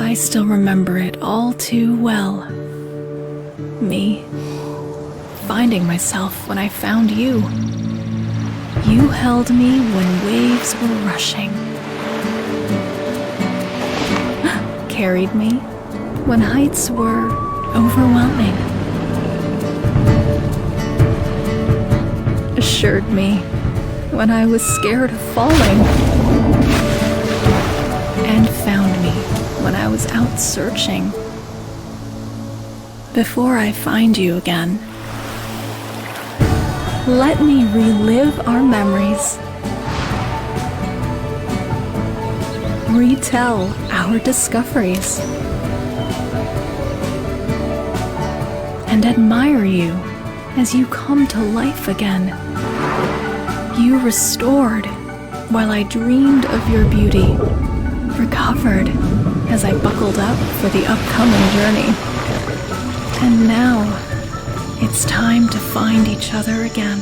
I still remember it all too well. Me, finding myself when I found you. You held me when waves were rushing. Carried me when heights were overwhelming. Assured me when I was scared of falling. And found me when I was out searching. Before I find you again, let me relive our memories. Retell our discoveries. And admire you as you come to life again. You restored while I dreamed of your beauty. Recovered as I buckled up for the upcoming journey. And now, it's time to find each other again.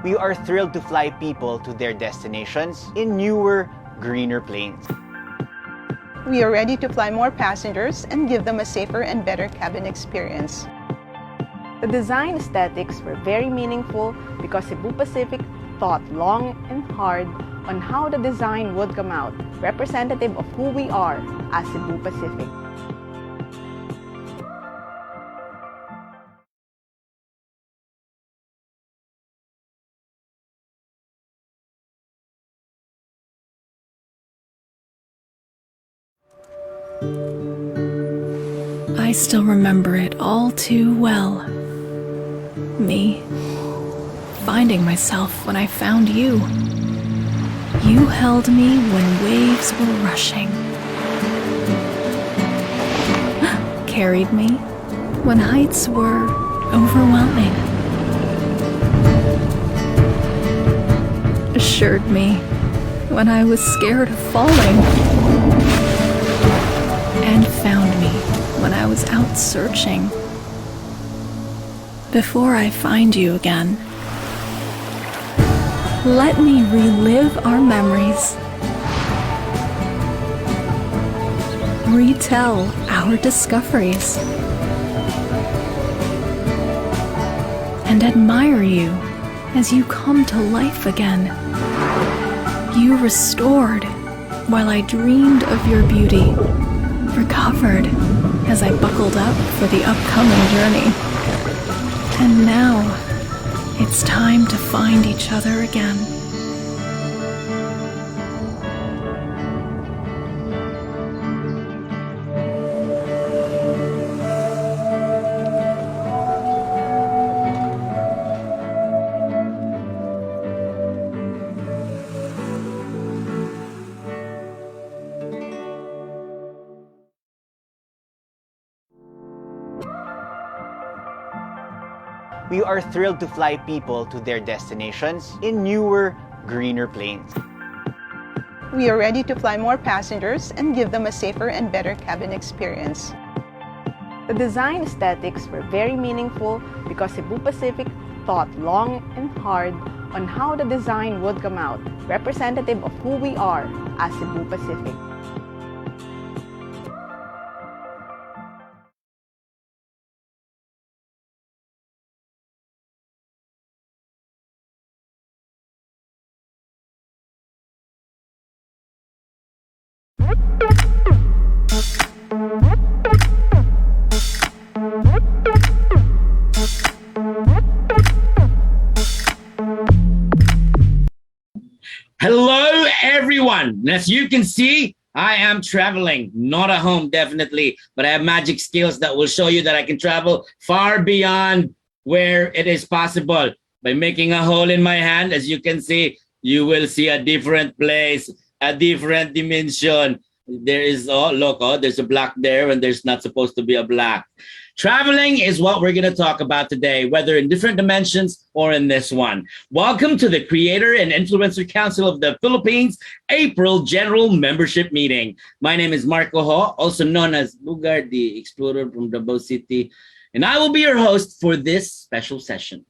We are thrilled to fly people to their destinations in newer, greener planes. We are ready to fly more passengers and give them a safer and better cabin experience. The design aesthetics were very meaningful because Cebu Pacific thought long and hard on how the design would come out, representative of who we are as Cebu Pacific. I still remember it all too well. Me, finding myself when I found you. You held me when waves were rushing. Carried me when heights were overwhelming. Assured me when I was scared of falling. And found me when I was out searching. Before I find you again, let me relive our memories. Retell our discoveries. And admire you as you come to life again. You restored while I dreamed of your beauty. Recovered as I buckled up for the upcoming journey. And now, it's time to find each other again. We are thrilled to fly people to their destinations in newer, greener planes. We are ready to fly more passengers and give them a safer and better cabin experience. The design aesthetics were very meaningful because Cebu Pacific thought long and hard on how the design would come out, representative of who we are as Cebu Pacific. Hello, everyone. And as you can see, I am traveling, not at home, definitely, but I have magic skills that will show you that I can travel far beyond where it is possible. By making a hole in my hand, as you can see, you will see a different place, a different dimension. There is, there's a black there and there's not supposed to be a black. Traveling is what we're going to talk about today, whether in different dimensions or in this one. Welcome to the Creator and Influencer Council of the Philippines April General Membership Meeting. My name is Marco Ho, also known as Bogart the Explorer from Davao City, and I will be your host for this special session.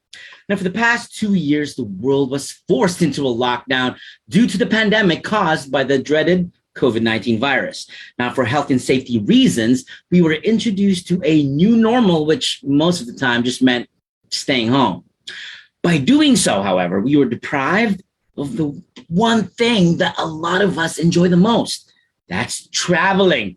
Now, for the past 2 years, the world was forced into a lockdown due to the pandemic caused by the dreaded COVID-19 virus. Now, for health and safety reasons, we were introduced to a new normal, which most of the time just meant staying home. By doing so, however, we were deprived of the one thing that a lot of us enjoy the most. That's traveling.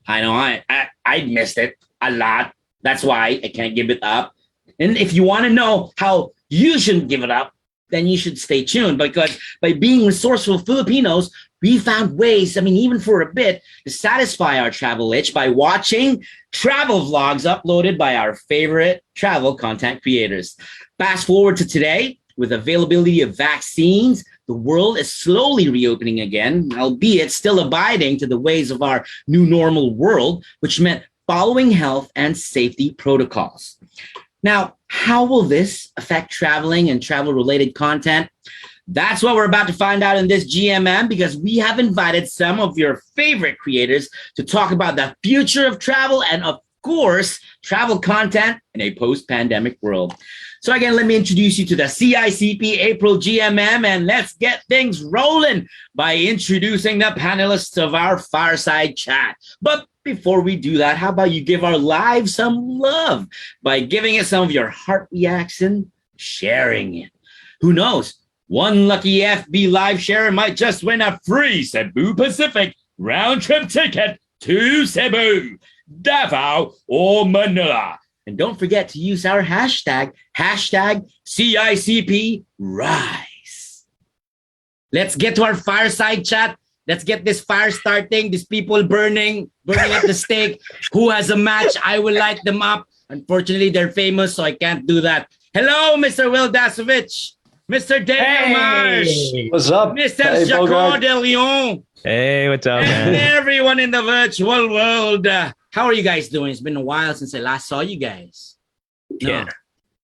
I know I missed it a lot. That's why I can't give it up. And if you want to know how you shouldn't give it up, then you should stay tuned, because by being resourceful Filipinos, we found ways, even for a bit, to satisfy our travel itch by watching travel vlogs uploaded by our favorite travel content creators. Fast forward to today, with availability of vaccines, the world is slowly reopening again, albeit still abiding to the ways of our new normal world, which meant following health and safety protocols. Now, how will this affect traveling and travel-related content? That's what we're about to find out in this GMM, because we have invited some of your favorite creators to talk about the future of travel and, of course, travel content in a post-pandemic world. So again, let me introduce you to the CICP April GMM, and let's get things rolling by introducing the panelists of our fireside chat. But before we do that, how about you give our live some love by giving us some of your heart reaction, sharing it. Who knows? One lucky FB live sharer might just win a free Cebu Pacific round-trip ticket to Cebu, Davao, or Manila. And don't forget to use our hashtag CICP Rise. Let's get to our fireside chat. Let's get this fire starting. These people burning at the stake. Who has a match? I will light them up. Unfortunately, they're famous, so I can't do that. Hello, Mr. Wil Dasovich. Mr. Daniel Marsh. What's up? Mr. Jako De Leon. Hey, what's up, man? And everyone in the virtual world. How are you guys doing? It's been a while since I last saw you guys. No.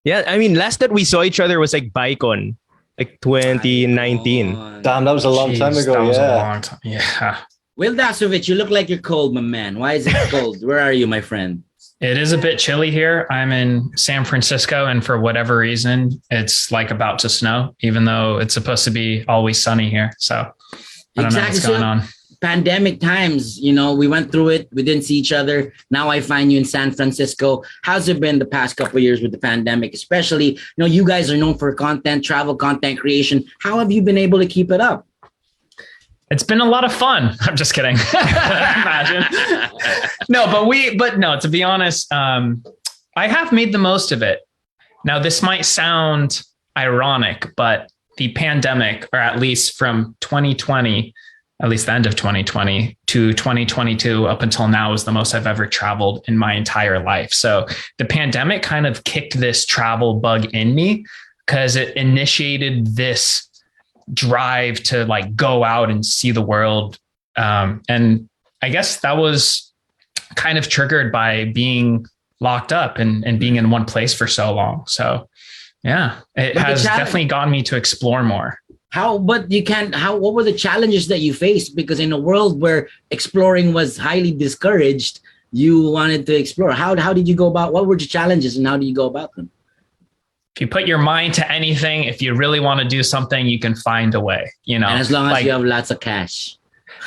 Yeah. Last that we saw each other was like Bicon, like 2019. Damn, that was a long time ago. That was a long time. Yeah. Wil Dasovich, you look like you're cold, my man. Why is it cold? Where are you, my friend? It is a bit chilly here. I'm in San Francisco, and for whatever reason, it's like about to snow, even though it's supposed to be always sunny here. So I don't know what's going on. Pandemic times, we went through it. We didn't see each other. Now I find you in San Francisco. How's it been the past couple of years with the pandemic? Especially, you guys are known for travel content creation. How have you been able to keep it up? It's been a lot of fun. I'm just kidding. Imagine. No, to be honest, I have made the most of it. Now, this might sound ironic, but the pandemic, or at least from 2020, at least the end of 2020 to 2022 up until now, is the most I've ever traveled in my entire life. So the pandemic kind of kicked this travel bug in me, because it initiated this drive to like go out and see the world. And I guess that was kind of triggered by being locked up and being in one place for so long. So yeah, it has definitely gotten me to explore more. What were the challenges that you faced? Because in a world where exploring was highly discouraged, you wanted to explore. How did you go about, what were the challenges and how did you go about them? If you put your mind to anything, if you really want to do something, you can find a way, And as long as you have lots of cash.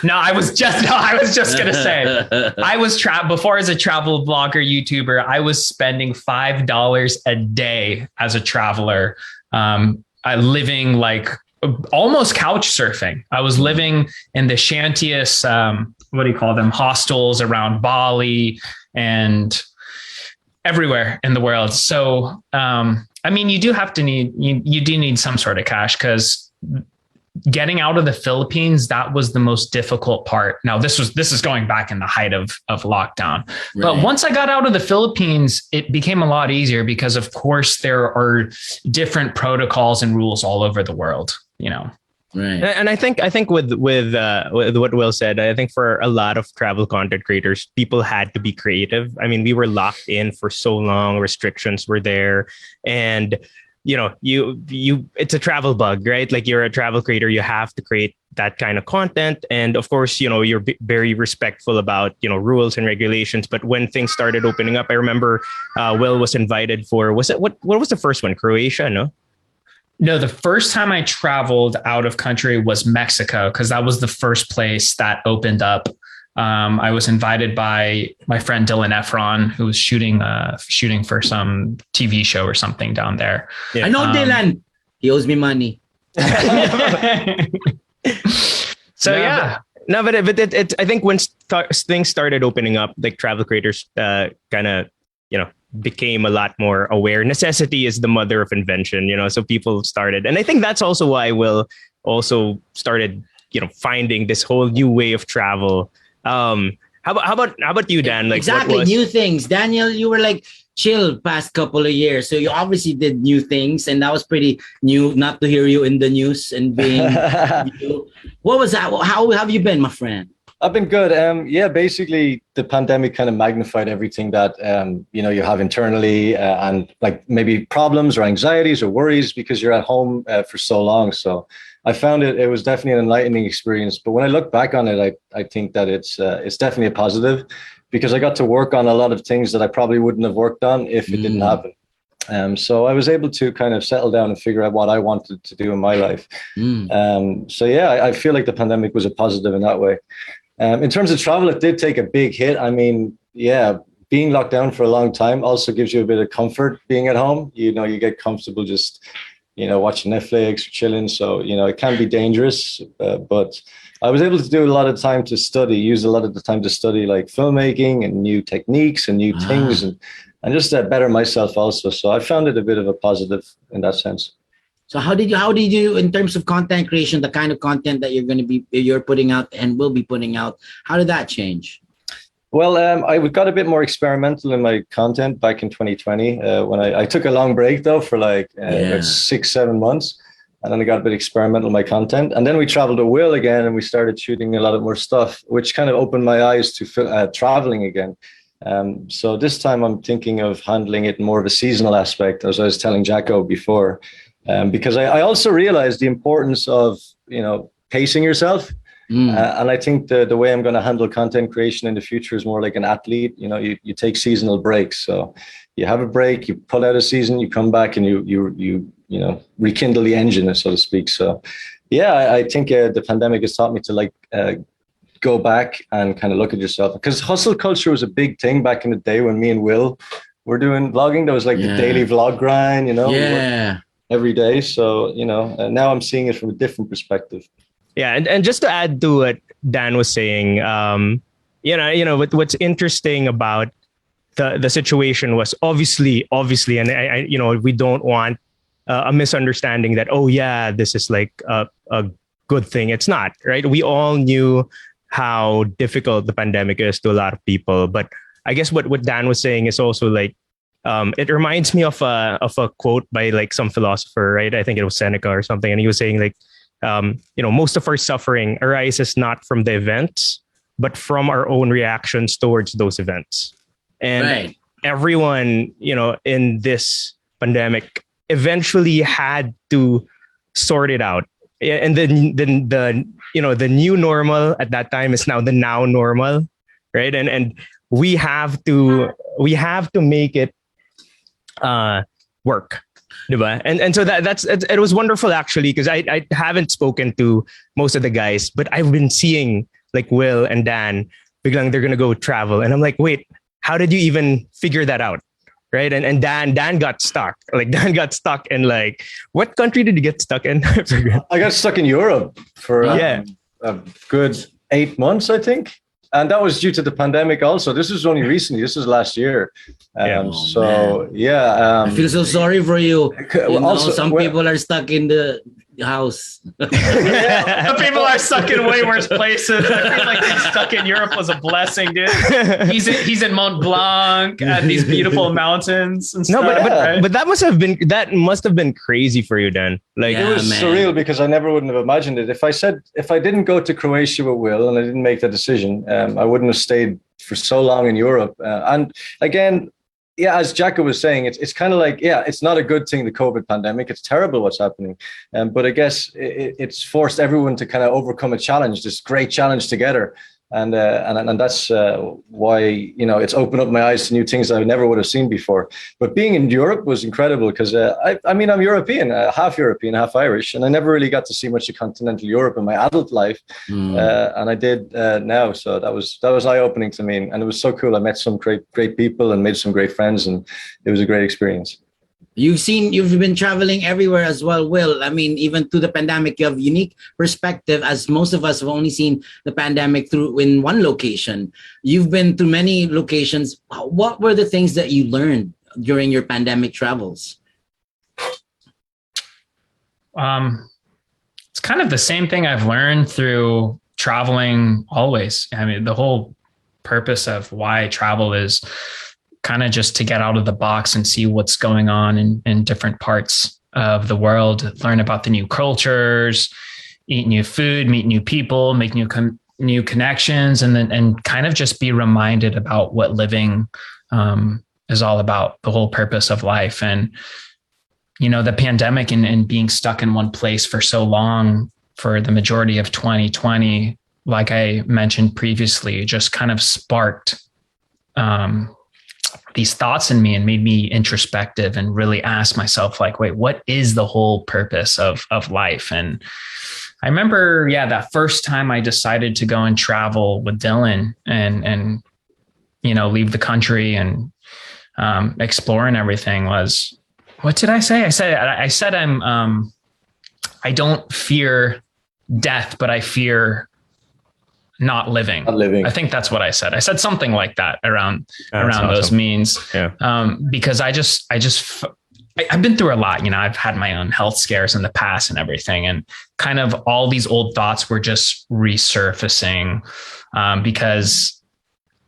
No, I was just going to say, I was before as a travel blogger, YouTuber, I was spending $5 a day as a traveler, living like almost couch surfing. I was living in the shantiest, hostels around Bali and everywhere in the world. So, you do need some sort of cash, because getting out of the Philippines, that was the most difficult part. Now, this is going back in the height of lockdown. Right. But once I got out of the Philippines, it became a lot easier because, of course, there are different protocols and rules all over the world, you know. Right. And I think with what Will said, I think for a lot of travel content creators, people had to be creative. I mean, we were locked in for so long, restrictions were there, and you know, you it's a travel bug, right? Like, you're a travel creator, you have to create that kind of content. And of course, you know, you're very respectful about, you know, rules and regulations. But when things started opening up, I remember Will was invited for, what was the first one? Croatia, no? No, the first time I traveled out of country was Mexico, because that was the first place that opened up. I was invited by my friend Dylan Efron, who was shooting for some TV show or something down there. Yeah. I know Dylan. He owes me money. So yeah. No, but it I think when things started opening up, like, travel creators kind of, you know, became a lot more aware. Necessity is the mother of invention, you know. So people started, and I think that's also why Will also started, you know, finding this whole new way of travel. How about you, Dan? Like, exactly, new things. Daniel, you were like chill past couple of years, so you obviously did new things, and that was pretty new. Not to hear you in the news and being new. What was that? How have you been, my friend? I've been good. Yeah, basically the pandemic kind of magnified everything that, you know, you have internally and like maybe problems or anxieties or worries because you're at home for so long. So I found it was definitely an enlightening experience. But when I look back on it, I think that it's definitely a positive, because I got to work on a lot of things that I probably wouldn't have worked on if it didn't happen. So I was able to kind of settle down and figure out what I wanted to do in my life. So yeah, I feel like the pandemic was a positive in that way. In terms of travel, it did take a big hit. I mean, yeah, being locked down for a long time also gives you a bit of comfort being at home. You know, you get comfortable just, you know, watching Netflix or chilling. So, you know, it can be dangerous, but I was able to use a lot of the time to study like filmmaking and new techniques and new things and just better myself also. So I found it a bit of a positive in that sense. So how did you, in terms of content creation, the kind of content that you're putting out and will be putting out, how did that change? Well, I got a bit more experimental in my content back in 2020 when I took a long break though for like 6-7 months, and then I got a bit experimental in my content, and then we traveled to Wil again and we started shooting a lot of more stuff, which kind of opened my eyes to traveling again. So this time I'm thinking of handling it more of a seasonal aspect, as I was telling Jako before. Because I also realized the importance of, you know, pacing yourself. And I think the way I'm going to handle content creation in the future is more like an athlete. You know, you take seasonal breaks. So you have a break, you pull out a season, you come back and you know, rekindle the engine, so to speak. So yeah, I think the pandemic has taught me to like go back and kind of look at yourself, because hustle culture was a big thing back in the day when me and Will were doing vlogging. There was like the daily vlog grind, you know. Every day. So, you know, now I'm seeing it from a different perspective. Yeah. And just to add to what Dan was saying, you know, what's interesting about the situation was obviously, and I you know, we don't want a misunderstanding that, oh yeah, this is like a good thing. It's not, right? We all knew how difficult the pandemic is to a lot of people. But I guess what Dan was saying is also like, it reminds me of a quote by like some philosopher, right? I think it was Seneca or something. And he was saying like, you know, most of our suffering arises not from the events, but from our own reactions towards those events. And everyone, you know, in this pandemic eventually had to sort it out. And then the you know, the new normal at that time is now the now normal, right? And we have to make it work, diba? And so it was wonderful actually, because I haven't spoken to most of the guys, but I've been seeing like Will and Dan, biglang they're gonna go travel, and I'm like, wait, how did you even figure that out, right? And Dan got stuck. Like Dan got stuck in like, what country did you get stuck in? I got stuck in Europe for a good 8 months, I think. And that was due to the pandemic also. This was only recently. This was last year. I feel so sorry for you. Also, some people are stuck in the house. The people are stuck in way worse places. I feel like being stuck in Europe was a blessing, dude. He's in Mont Blanc at these beautiful mountains and stuff. But that must have been crazy for you, Dan. Like it was surreal because I never wouldn't have imagined it. If I didn't go to Croatia with Will and I didn't make that decision, I wouldn't have stayed for so long in Europe. And again, yeah, as Jako was saying, it's kind of like, it's not a good thing, the COVID pandemic. It's terrible what's happening. But I guess it's forced everyone to kind of overcome a challenge, this great challenge together. And that's why, it's opened up my eyes to new things I never would have seen before. But being in Europe was incredible because, I'm European, half European, half Irish, and I never really got to see much of continental Europe in my adult life. And I did now. So that was eye-opening to me. And it was so cool. I met some great people and made some great friends, and it was a great experience. You've been traveling everywhere as well, Will. I mean, even through the pandemic, you have unique perspective, as most of us have only seen the pandemic through in one location. You've been through many locations. What were the things that you learned during your pandemic travels? It's kind of the same thing I've learned through traveling always. I mean, the whole purpose of why I travel is kind of just to get out of the box and see what's going on in different parts of the world, learn about the new cultures, eat new food, meet new people, make new connections, and kind of just be reminded about what living is all about, the whole purpose of life. And, the pandemic and being stuck in one place for so long for the majority of 2020, like I mentioned previously, just kind of sparked these thoughts in me and made me introspective and really ask myself, like, wait, what is the whole purpose of life? And I remember, that first time I decided to go and travel with Dylan and leave the country and explore and everything was, what did I say? I said I don't fear death, but I fear not living. I think that's what I said. I said something like that around those means. Yeah. Because I've been through a lot, I've had my own health scares in the past and everything. And kind of all these old thoughts were just resurfacing because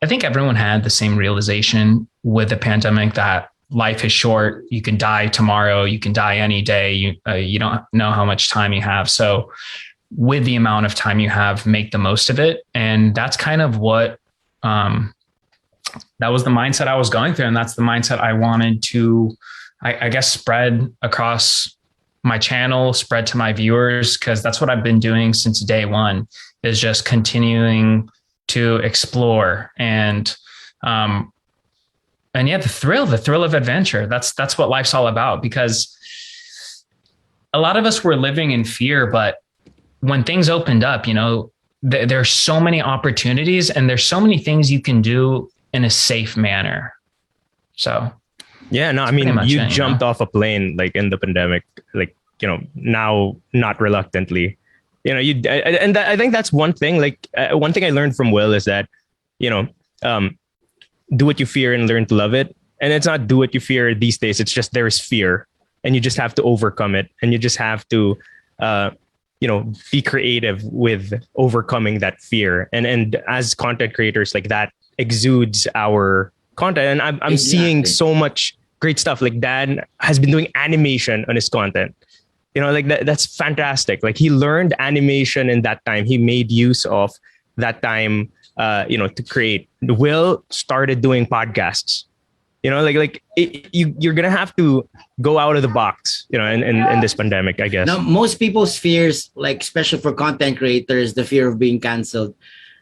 I think everyone had the same realization with the pandemic that life is short. You can die tomorrow. You can die any day. You don't know how much time you have. So with the amount of time you have, make the most of it. And that's kind of what, that was the mindset I was going through. And that's the mindset I wanted to, I guess, spread across my channel, spread to my viewers, because that's what I've been doing since day one, is just continuing to explore and the thrill of adventure. That's what life's all about, because a lot of us were living in fear, but when things opened up, there's so many opportunities and there's so many things you can do in a safe manner. So, you jumped off a plane like in the pandemic, like, now not reluctantly, I think that's one thing. Like one thing I learned from Will is that, do what you fear and learn to love it. And it's not do what you fear these days. It's just there's fear and you just have to overcome it. And you just have to, be creative with overcoming that fear. And as content creators, like that exudes our content. And I'm seeing so much great stuff. Like Dan has been doing animation on his content. That's fantastic. Like he learned animation in that time. He made use of that time, to create. Will started doing podcasts. You're gonna have to go out of the box, in this pandemic, I guess. Now, most people's fears, like especially for content creators, the fear of being canceled.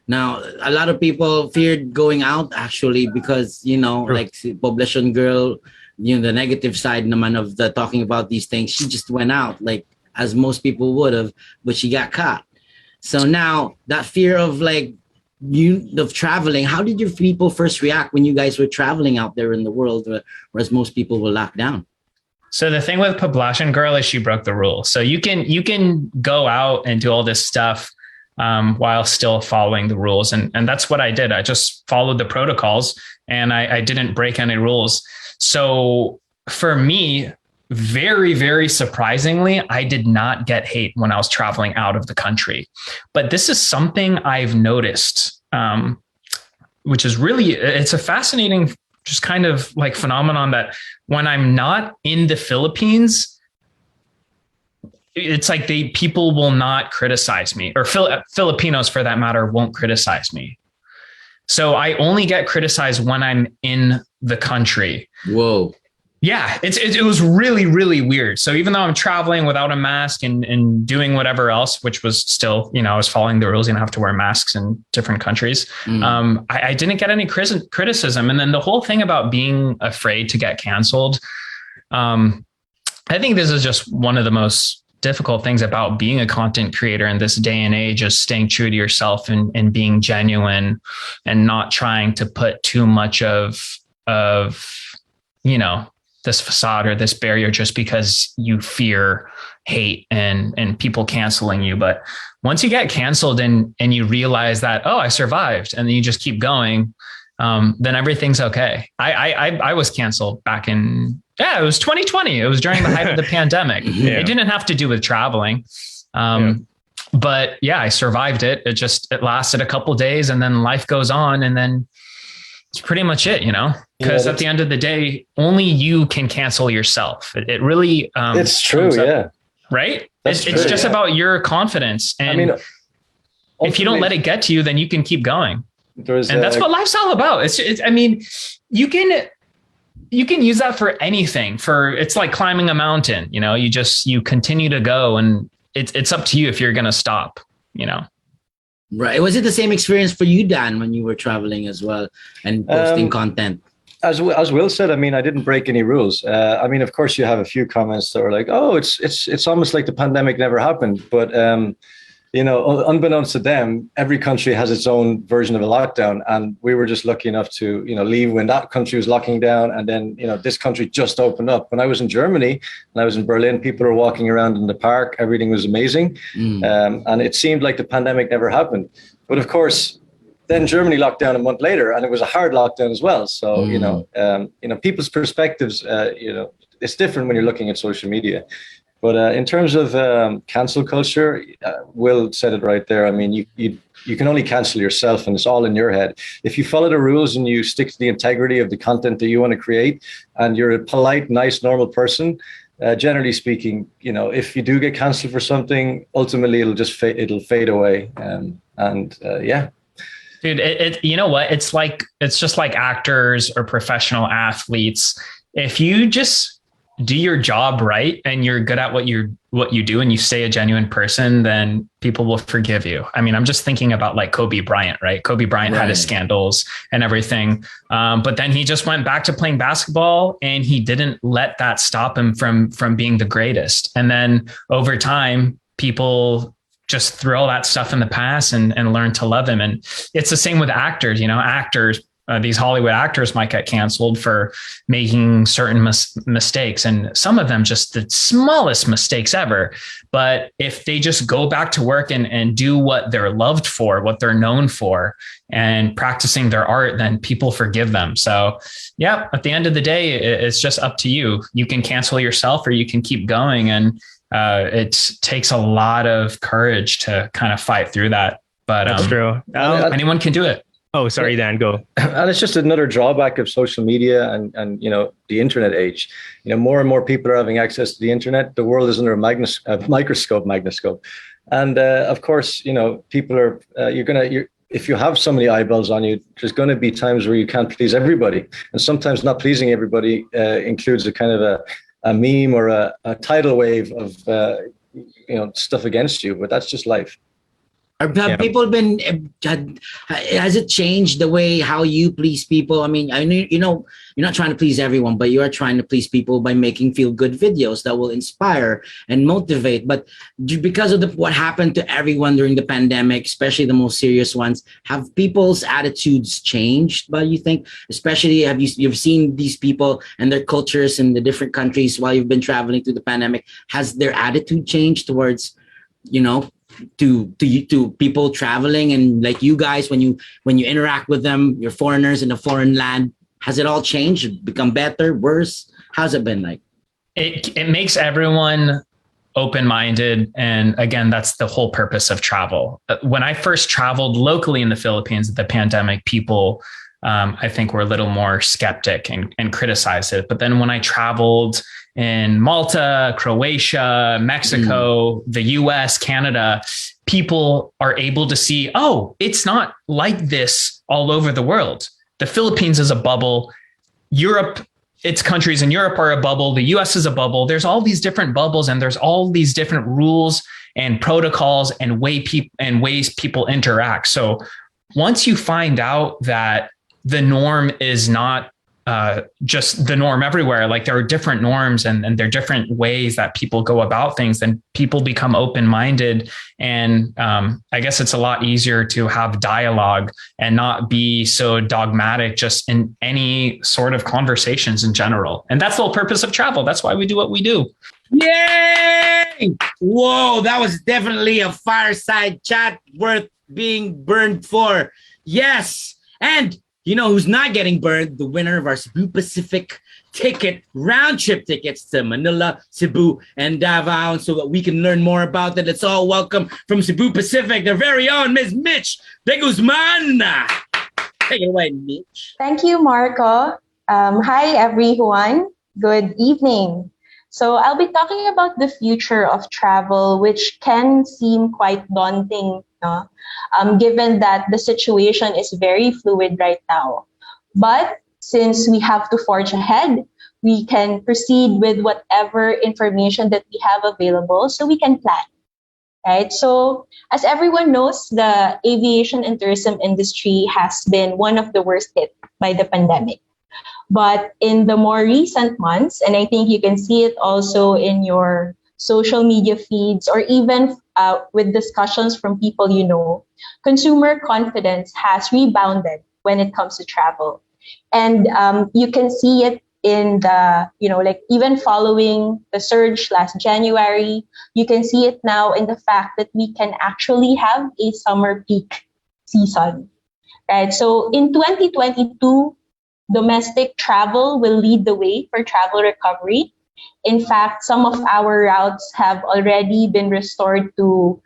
Now, a lot of people feared going out actually because, like Poblacion Girl, the negative side naman of the talking about these things, she just went out like as most people would have, but she got caught. So now that fear of of traveling, how did your people first react when you guys were traveling out there in the world, whereas most people were locked down? So the thing with Poblacion Girl is she broke the rules. So you can go out and do all this stuff while still following the rules. And that's what I did. I just followed the protocols and I didn't break any rules. So for me, very, very surprisingly, I did not get hate when I was traveling out of the country. But this is something I've noticed, which is really, it's a fascinating just kind of like phenomenon that when I'm not in the Philippines, it's like people will not criticize me, or Filipinos for that matter won't criticize me. So I only get criticized when I'm in the country. Whoa. Yeah, it was really, really weird. So even though I'm traveling without a mask and doing whatever else, which was still, I was following the rules, you don't have to wear masks in different countries. I didn't get any criticism. And then the whole thing about being afraid to get canceled. I think this is just one of the most difficult things about being a content creator in this day and age, is staying true to yourself and being genuine and not trying to put too much of this facade or this barrier just because you fear hate and people canceling you. But once you get canceled and you realize that, oh, I survived, and then you just keep going, then everything's okay. I was canceled back in, it was 2020. It was during the height of the pandemic. Yeah. It didn't have to do with traveling. But yeah, I survived it. It lasted a couple of days, and then life goes on, and then it's pretty much it, because at the end of the day, only you can cancel yourself. It really, it's true. Yeah. Right. It's just about your confidence. And if you don't let it get to you, then you can keep going. And that's what life's all about. You can use that for anything. It's like climbing a mountain, you continue to go, and it's up to you if you're going to stop, Right. Was it the same experience for you, Dan, when you were traveling as well and posting content? As Will said, I didn't break any rules. Of course, you have a few comments that were like, "Oh, it's almost like the pandemic never happened." But unbeknownst to them, every country has its own version of a lockdown, and we were just lucky enough to leave when that country was locking down, and then this country just opened up. When I was in Germany and I was in Berlin, people were walking around in the park. Everything was amazing, and it seemed like the pandemic never happened. But of course, then Germany locked down a month later, and it was a hard lockdown as well. So people's perspectives, it's different when you're looking at social media. But in terms of cancel culture, Will said it right there. You can only cancel yourself, and it's all in your head. If you follow the rules and you stick to the integrity of the content that you want to create, and you're a polite, nice, normal person, generally speaking, if you do get canceled for something, ultimately it'll fade away. Dude, you know what? It's just like actors or professional athletes. If you just do your job right and you're good at what you do, and you stay a genuine person, then people will forgive you. I'm just thinking about like Kobe Bryant, right? Kobe Bryant had his scandals and everything. But then he just went back to playing basketball, and he didn't let that stop him from being the greatest. And then over time, people just throw all that stuff in the past and learn to love him. And it's the same with actors. These Hollywood actors might get canceled for making certain mistakes, and some of them just the smallest mistakes ever. But if they just go back to work and do what they're loved for, what they're known for, and practicing their art, then people forgive them. So yeah, at the end of the day, it's just up to you. You can cancel yourself, or you can keep going. And it takes a lot of courage to kind of fight through that. But that's true. Anyone can do it. Oh, sorry, Dan, go. And it's just another drawback of social media and the internet age. More and more people are having access to the internet. The world is under a microscope. And of course, people are, if you have so many eyeballs on you, there's going to be times where you can't please everybody. And sometimes not pleasing everybody includes a kind of a meme or a tidal wave of, stuff against you, but that's just life. Have people has it changed the way how you please people? I know, you're not trying to please everyone, but you are trying to please people by making feel good videos that will inspire and motivate. But because of what happened to everyone during the pandemic, especially the most serious ones, have people's attitudes changed? But you think, especially you've seen these people and their cultures in the different countries while you've been traveling through the pandemic, has their attitude changed towards, to people traveling, and like you guys, when you interact with them, you're foreigners in a foreign land, has it all changed, become better, worse? How's it been like? It makes everyone open-minded. And again, that's the whole purpose of travel. When I first traveled locally in the Philippines at the pandemic, people, I think, were a little more skeptic and criticized it. But then when I traveled in Malta, Croatia, Mexico, the US, Canada, people are able to see, oh, it's not like this all over the world. The Philippines is a bubble. Europe, its countries in Europe are a bubble. The US is a bubble. There's all these different bubbles, and there's all these different rules and protocols and ways people interact. So once you find out that the norm is not just the norm everywhere, like there are different norms and there are different ways that people go about things, then people become open-minded. And I guess it's a lot easier to have dialogue and not be so dogmatic just in any sort of conversations in general. And that's the whole purpose of travel. That's why we do what we do. Yay! Whoa, that was definitely a fireside chat worth being burned for. Yes. And you know who's not getting burned? The winner of our Cebu Pacific ticket, round trip tickets to Manila, Cebu, and Davao. And so that we can learn more about that, let's all welcome from Cebu Pacific, their very own Ms. Mitch De Guzman. Take it away, Mitch. Thank you, Marco. Hi, everyone. Good evening. So I'll be talking about the future of travel, which can seem quite daunting, no? Given that the situation is very fluid right now. But since we have to forge ahead, we can proceed with whatever information that we have available so we can plan, right? So as everyone knows, the aviation and tourism industry has been one of the worst hit by the pandemic. But in the more recent months, and I think you can see it also in your social media feeds or even with discussions from people you know, consumer confidence has rebounded when it comes to travel. And you can see it in the, like even following the surge last January, you can see it now in the fact that we can actually have a summer peak season, right? So in 2022, domestic travel will lead the way for travel recovery. In fact, some of our routes have already been restored to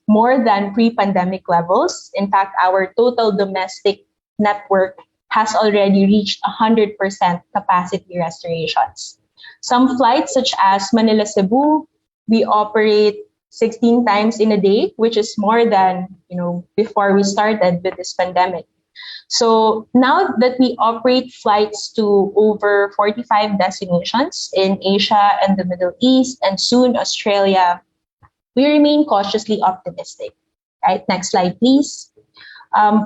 more than pre-pandemic levels. In fact, our total domestic network has already reached 100% capacity restorations. Some flights, such as Manila-Cebu, we operate 16 times in a day, which is more than before we started with this pandemic. So now that we operate flights to over 45 destinations in Asia and the Middle East, and soon Australia, we remain cautiously optimistic. Right? Next slide, please.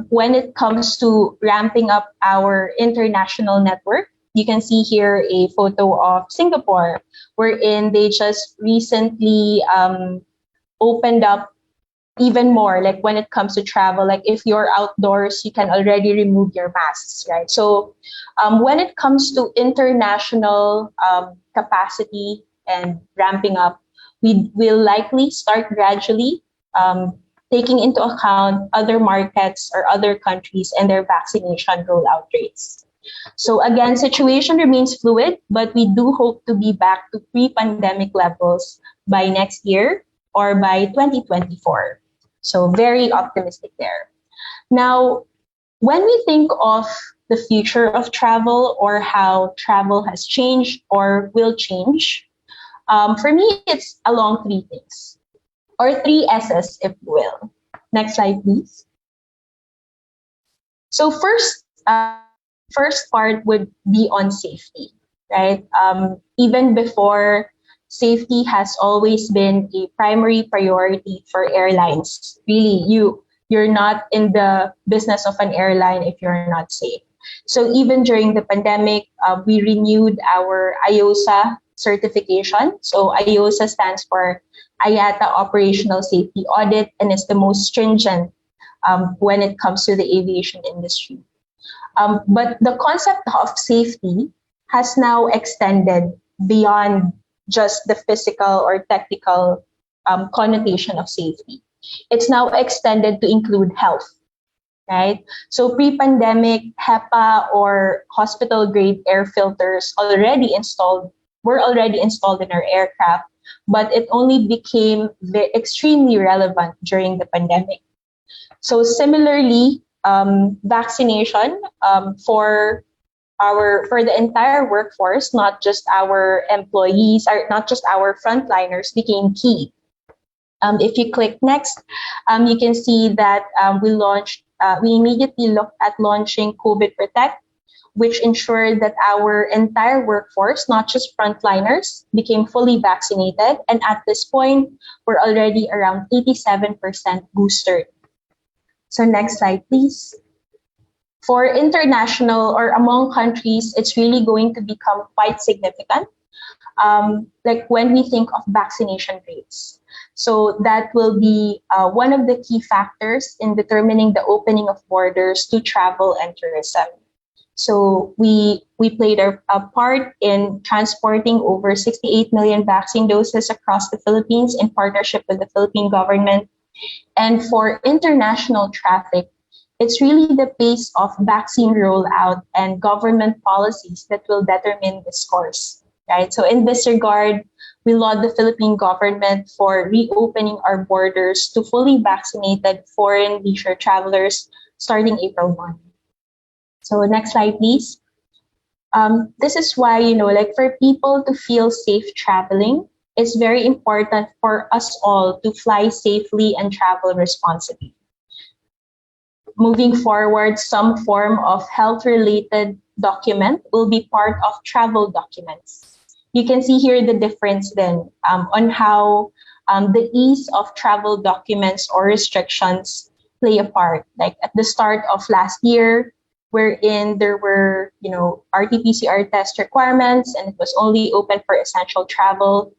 When it comes to ramping up our international network, you can see here a photo of Singapore, wherein they just recently opened up even more, like when it comes to travel, like if you're outdoors, you can already remove your masks, right? So when it comes to international capacity and ramping up, we will likely start gradually taking into account other markets or other countries and their vaccination rollout rates. So again, situation remains fluid, but we do hope to be back to pre-pandemic levels by next year or by 2024. So very optimistic there. Now, when we think of the future of travel or how travel has changed or will change, for me, it's along three things, or three S's, if you will. Next slide, please. So first part would be on safety, right? Even before, safety has always been a primary priority for airlines. Really, you're not in the business of an airline if you're not safe. So even during the pandemic, we renewed our IOSA certification. So IOSA stands for IATA Operational Safety Audit, and is the most stringent when it comes to the aviation industry. But the concept of safety has now extended beyond just the physical or technical connotation of safety. It's now extended to include health, right? So pre-pandemic, HEPA or hospital-grade air filters already installed were already installed in our aircraft, but it only became extremely relevant during the pandemic. So similarly, vaccination for the entire workforce, not just our employees, or not just our frontliners, became key. If you click next, you can see that we immediately looked at launching COVID Protect, which ensured that our entire workforce, not just frontliners, became fully vaccinated. And at this point, we're already around 87% boosted. So next slide, please. For international or among countries, it's really going to become quite significant. Like when we think of vaccination rates. So that will be one of the key factors in determining the opening of borders to travel and tourism. So we played a part in transporting over 68 million vaccine doses across the Philippines in partnership with the Philippine government. And for international traffic, it's really the pace of vaccine rollout and government policies that will determine this course, right? So in this regard, we laud the Philippine government for reopening our borders to fully vaccinated foreign leisure travelers starting April 1. So next slide, please. This is why, like for people to feel safe traveling, it's very important for us all to fly safely and travel responsibly. Moving forward, some form of health-related document will be part of travel documents. You can see here the difference then on how the ease of travel documents or restrictions play a part. Like at the start of last year, wherein there were, RT-PCR test requirements and it was only open for essential travel.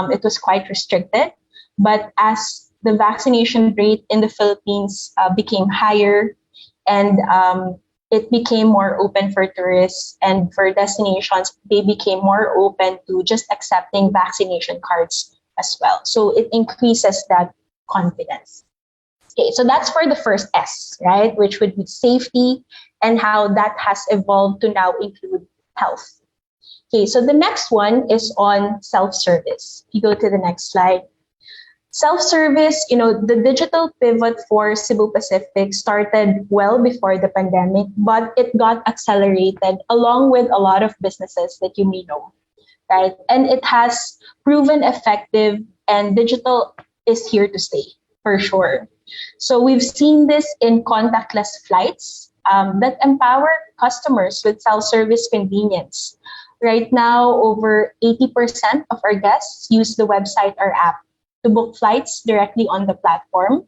It was quite restricted. But as the vaccination rate in the Philippines became higher and it became more open for tourists and for destinations, they became more open to just accepting vaccination cards as well. So it increases that confidence. Okay, so that's for the first S, right? Which would be safety and how that has evolved to now include health. Okay, so the next one is on self-service. If you go to the next slide. Self-service, the digital pivot for Cebu Pacific started well before the pandemic, but it got accelerated along with a lot of businesses that you may know, right? And it has proven effective, and digital is here to stay for sure. So we've seen this in contactless flights that empower customers with self-service convenience. Right now, over 80% of our guests use the website or app to book flights directly on the platform.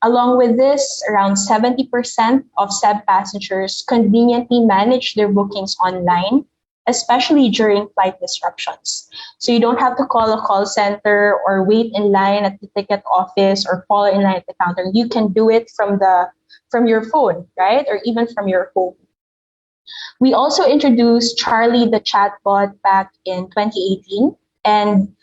Along with this, around 70% of SEB passengers conveniently manage their bookings online, especially during flight disruptions. So you don't have to call a call center or wait in line at the ticket office or fall in line at the counter. You can do it from your phone, right? Or even from your home. We also introduced Charlie the chatbot back in 2018, and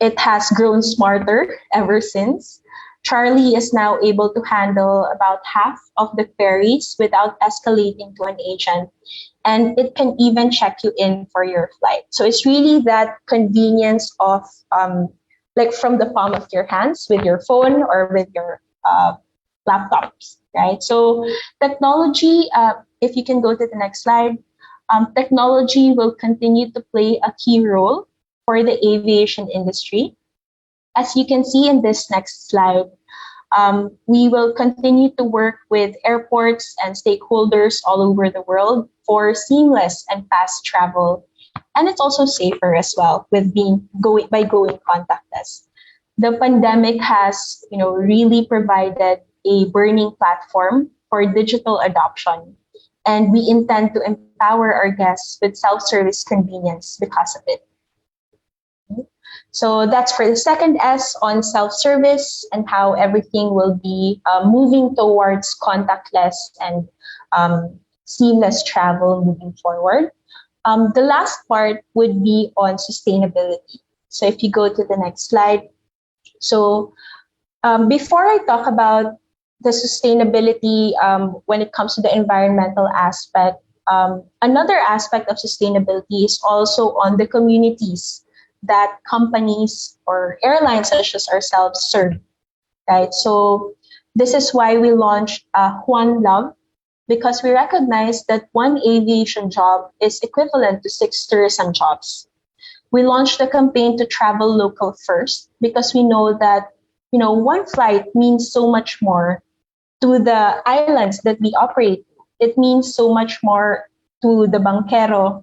it has grown smarter ever since. Charlie is now able to handle about half of the queries without escalating to an agent. And it can even check you in for your flight. So it's really that convenience of like from the palm of your hands with your phone or with your laptops, right? So technology, if you can go to the next slide, technology will continue to play a key role for the aviation industry. As you can see in this next slide, we will continue to work with airports and stakeholders all over the world for seamless and fast travel. And it's also safer as well with by going contactless. The pandemic has, really provided a burning platform for digital adoption. And we intend to empower our guests with self-service convenience because of it. So that's for the second S on self-service and how everything will be moving towards contactless and seamless travel moving forward. The last part would be on sustainability. So if you go to the next slide. So before I talk about the sustainability when it comes to the environmental aspect, Another aspect of sustainability is also on the communities that companies or airlines such as ourselves serve, right? So this is why we launched One Love, because we recognize that one aviation job is equivalent to 6 tourism jobs. We launched a campaign to travel local first because we know that, one flight means so much more to the islands that we operate. It means so much more to the banquero,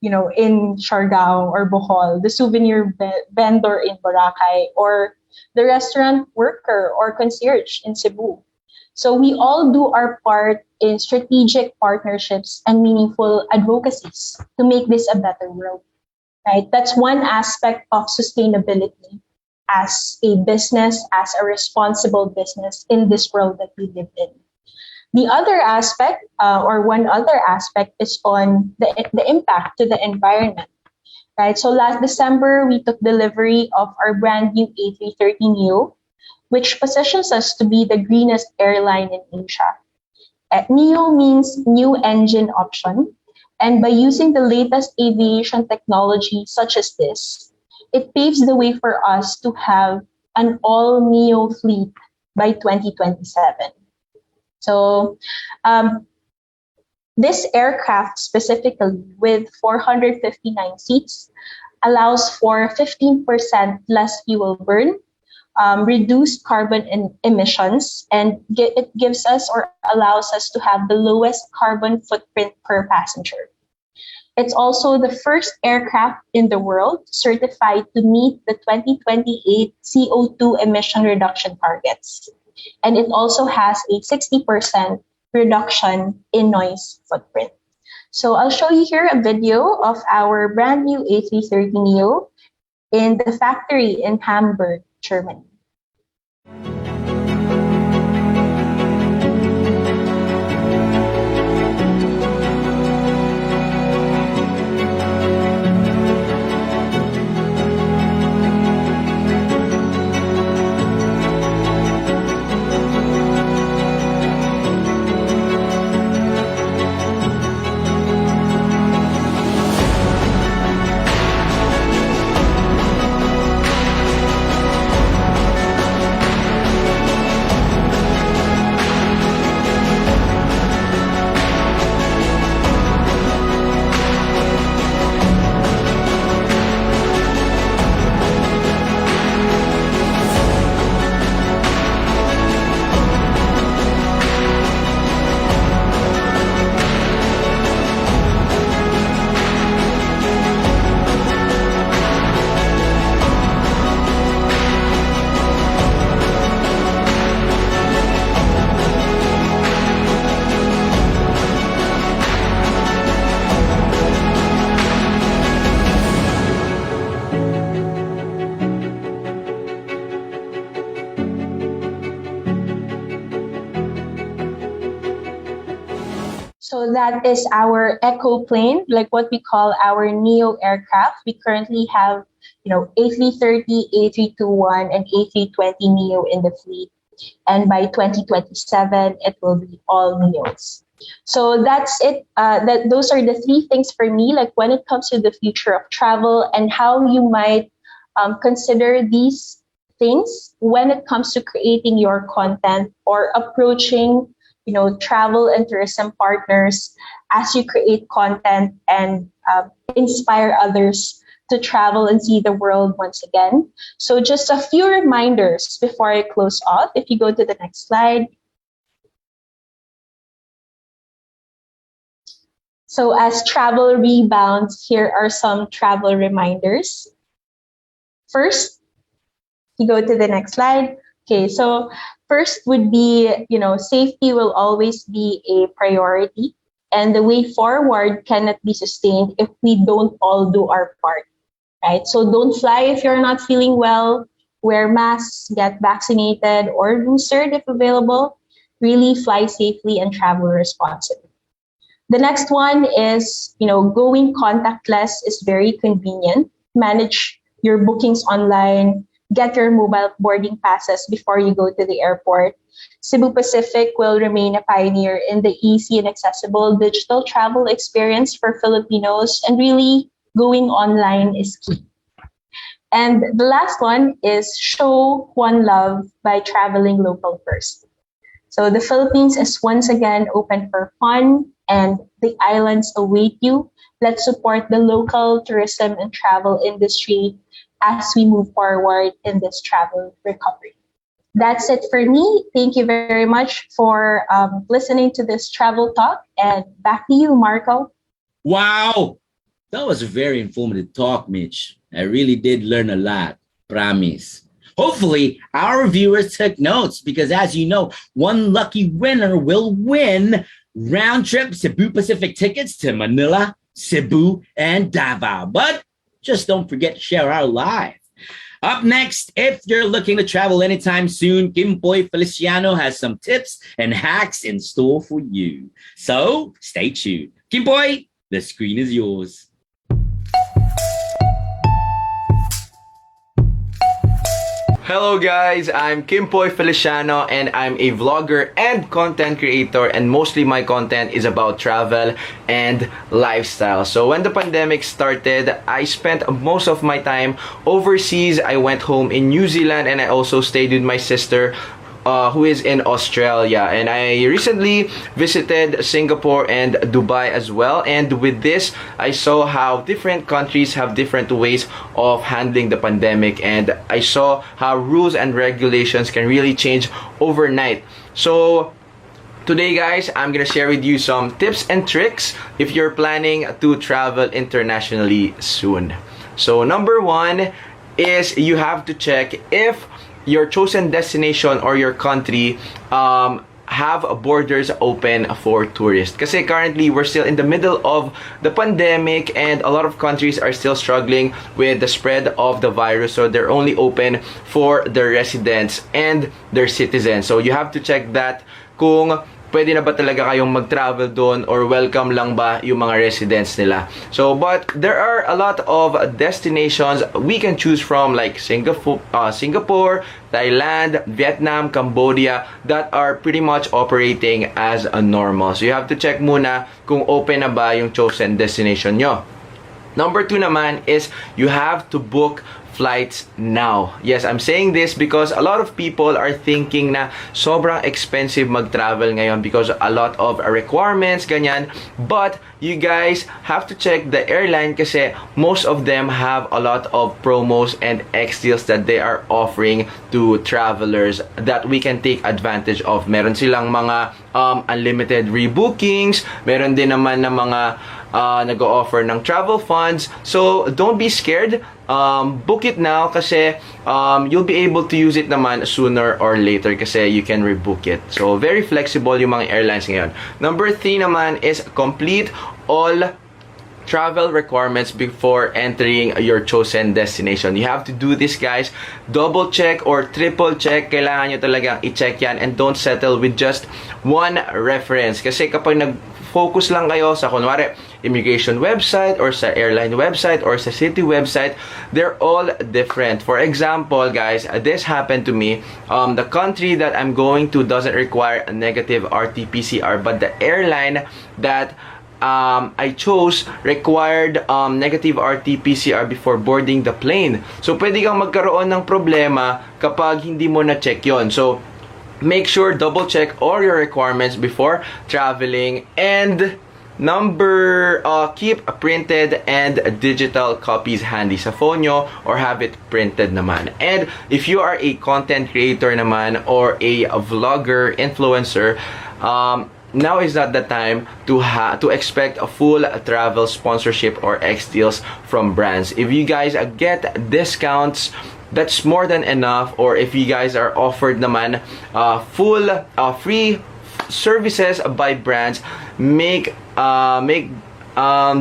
in Siargao or Bohol, the souvenir vendor in Boracay, or the restaurant worker or concierge in Cebu. So we all do our part in strategic partnerships and meaningful advocacies to make this a better world, right? That's one aspect of sustainability as a business, as a responsible business in this world that we live in. The other aspect, or one other aspect, is on the impact to the environment, right? So last December, we took delivery of our brand new A330neo, which positions us to be the greenest airline in Asia. Neo means new engine option, and by using the latest aviation technology such as this, it paves the way for us to have an all-neo fleet by 2027. So this aircraft specifically with 459 seats allows for 15% less fuel burn, reduced carbon emissions, and it gives us or allows us to have the lowest carbon footprint per passenger. It's also the first aircraft in the world certified to meet the 2028 CO2 emission reduction targets. And it also has a 60% reduction in noise footprint. So I'll show you here a video of our brand new A330neo in the factory in Hamburg, Germany. So that is our eco plane, like what we call our neo aircraft. We currently have, A330, A321, and A320neo in the fleet. And by 2027, it will be all neos. So that's it. Those are the three things for me, like when it comes to the future of travel and how you might consider these things when it comes to creating your content or approaching travel and tourism partners as you create content and inspire others to travel and see the world once again. So just a few reminders before I close off. If you go to the next slide. So as travel rebounds, here are some travel reminders. First, you go to the next slide. Okay, so first would be, safety will always be a priority, and the way forward cannot be sustained if we don't all do our part, right? So don't fly if you're not feeling well, wear masks, get vaccinated or boosted if available, really fly safely and travel responsibly. The next one is, going contactless is very convenient. Manage your bookings online, get your mobile boarding passes before you go to the airport. Cebu Pacific will remain a pioneer in the easy and accessible digital travel experience for Filipinos, and really going online is key. And the last one is show one love by traveling local first. So the Philippines is once again open for fun and the islands await you. Let's support the local tourism and travel industry as we move forward in this travel recovery. That's it for me. Thank you very much for listening to this travel talk. And back to you, Marco. Wow! That was a very informative talk, Mitch. I really did learn a lot. Promise. Hopefully, our viewers took notes because, as you know, one lucky winner will win round-trip Cebu Pacific tickets to Manila, Cebu, and Davao. But just don't forget to share our live. Up next, if you're looking to travel anytime soon, Kimpoy Feliciano has some tips and hacks in store for you. So stay tuned. Kimpoy, the screen is yours. Hello guys, I'm Kimpoy Feliciano and I'm a vlogger and content creator, and mostly my content is about travel and lifestyle. So when the pandemic started, I spent most of my time overseas. I went home in New Zealand and I also stayed with my sister who is in Australia, and I recently visited Singapore and Dubai as well. And with this, I saw how different countries have different ways of handling the pandemic, and I saw how rules and regulations can really change overnight. So today guys, I'm gonna share with you some tips and tricks if you're planning to travel internationally soon. So number one is you have to check if your chosen destination or your country have borders open for tourists. Kasi currently, we're still in the middle of the pandemic and a lot of countries are still struggling with the spread of the virus. So they're only open for their residents and their citizens. So you have to check that kung pwede na ba talaga kayong mag-travel doon or welcome lang ba yung mga residents nila. So, but there are a lot of destinations we can choose from, like Singapore, Thailand, Vietnam, Cambodia, that are pretty much operating as a normal. So you have to check muna kung open na ba yung chosen destination nyo. Number 2 naman is you have to book flights now. Yes, I'm saying this because a lot of people are thinking na sobrang expensive mag-travel ngayon because a lot of requirements, ganyan. But you guys have to check the airline kasi most of them have a lot of promos and X deals that they are offering to travelers that we can take advantage of. Meron silang mga unlimited rebookings, meron din naman na mga nag-o-offer ng travel funds. So don't be scared. Book it now kasi you'll be able to use it naman sooner or later kasi you can rebook it. So very flexible yung mga airlines ngayon. Number 3 naman is complete all travel requirements before entering your chosen destination. You have to do this, guys. Double check or triple check. Kailangan nyo talagang i-check yan, and don't settle with just one reference. Kasi kapag nag-focus lang kayo sa kunwari immigration website or sa airline website or sa city website, they're all different. For example, guys, this happened to me. The country that I'm going to doesn't require a negative RT-PCR, but the airline that I chose required negative RT-PCR before boarding the plane. So pwede kang magkaroon ng problema kapag hindi mo na-check yon. So make sure double check all your requirements before traveling. And number, keep printed and digital copies handy sa phone nyo or have it printed naman. And if you are a content creator naman or a vlogger, influencer, now is not the time to expect a full travel sponsorship or X deals from brands. If you guys get discounts, that's more than enough. Or if you guys are offered naman full free services by brands, do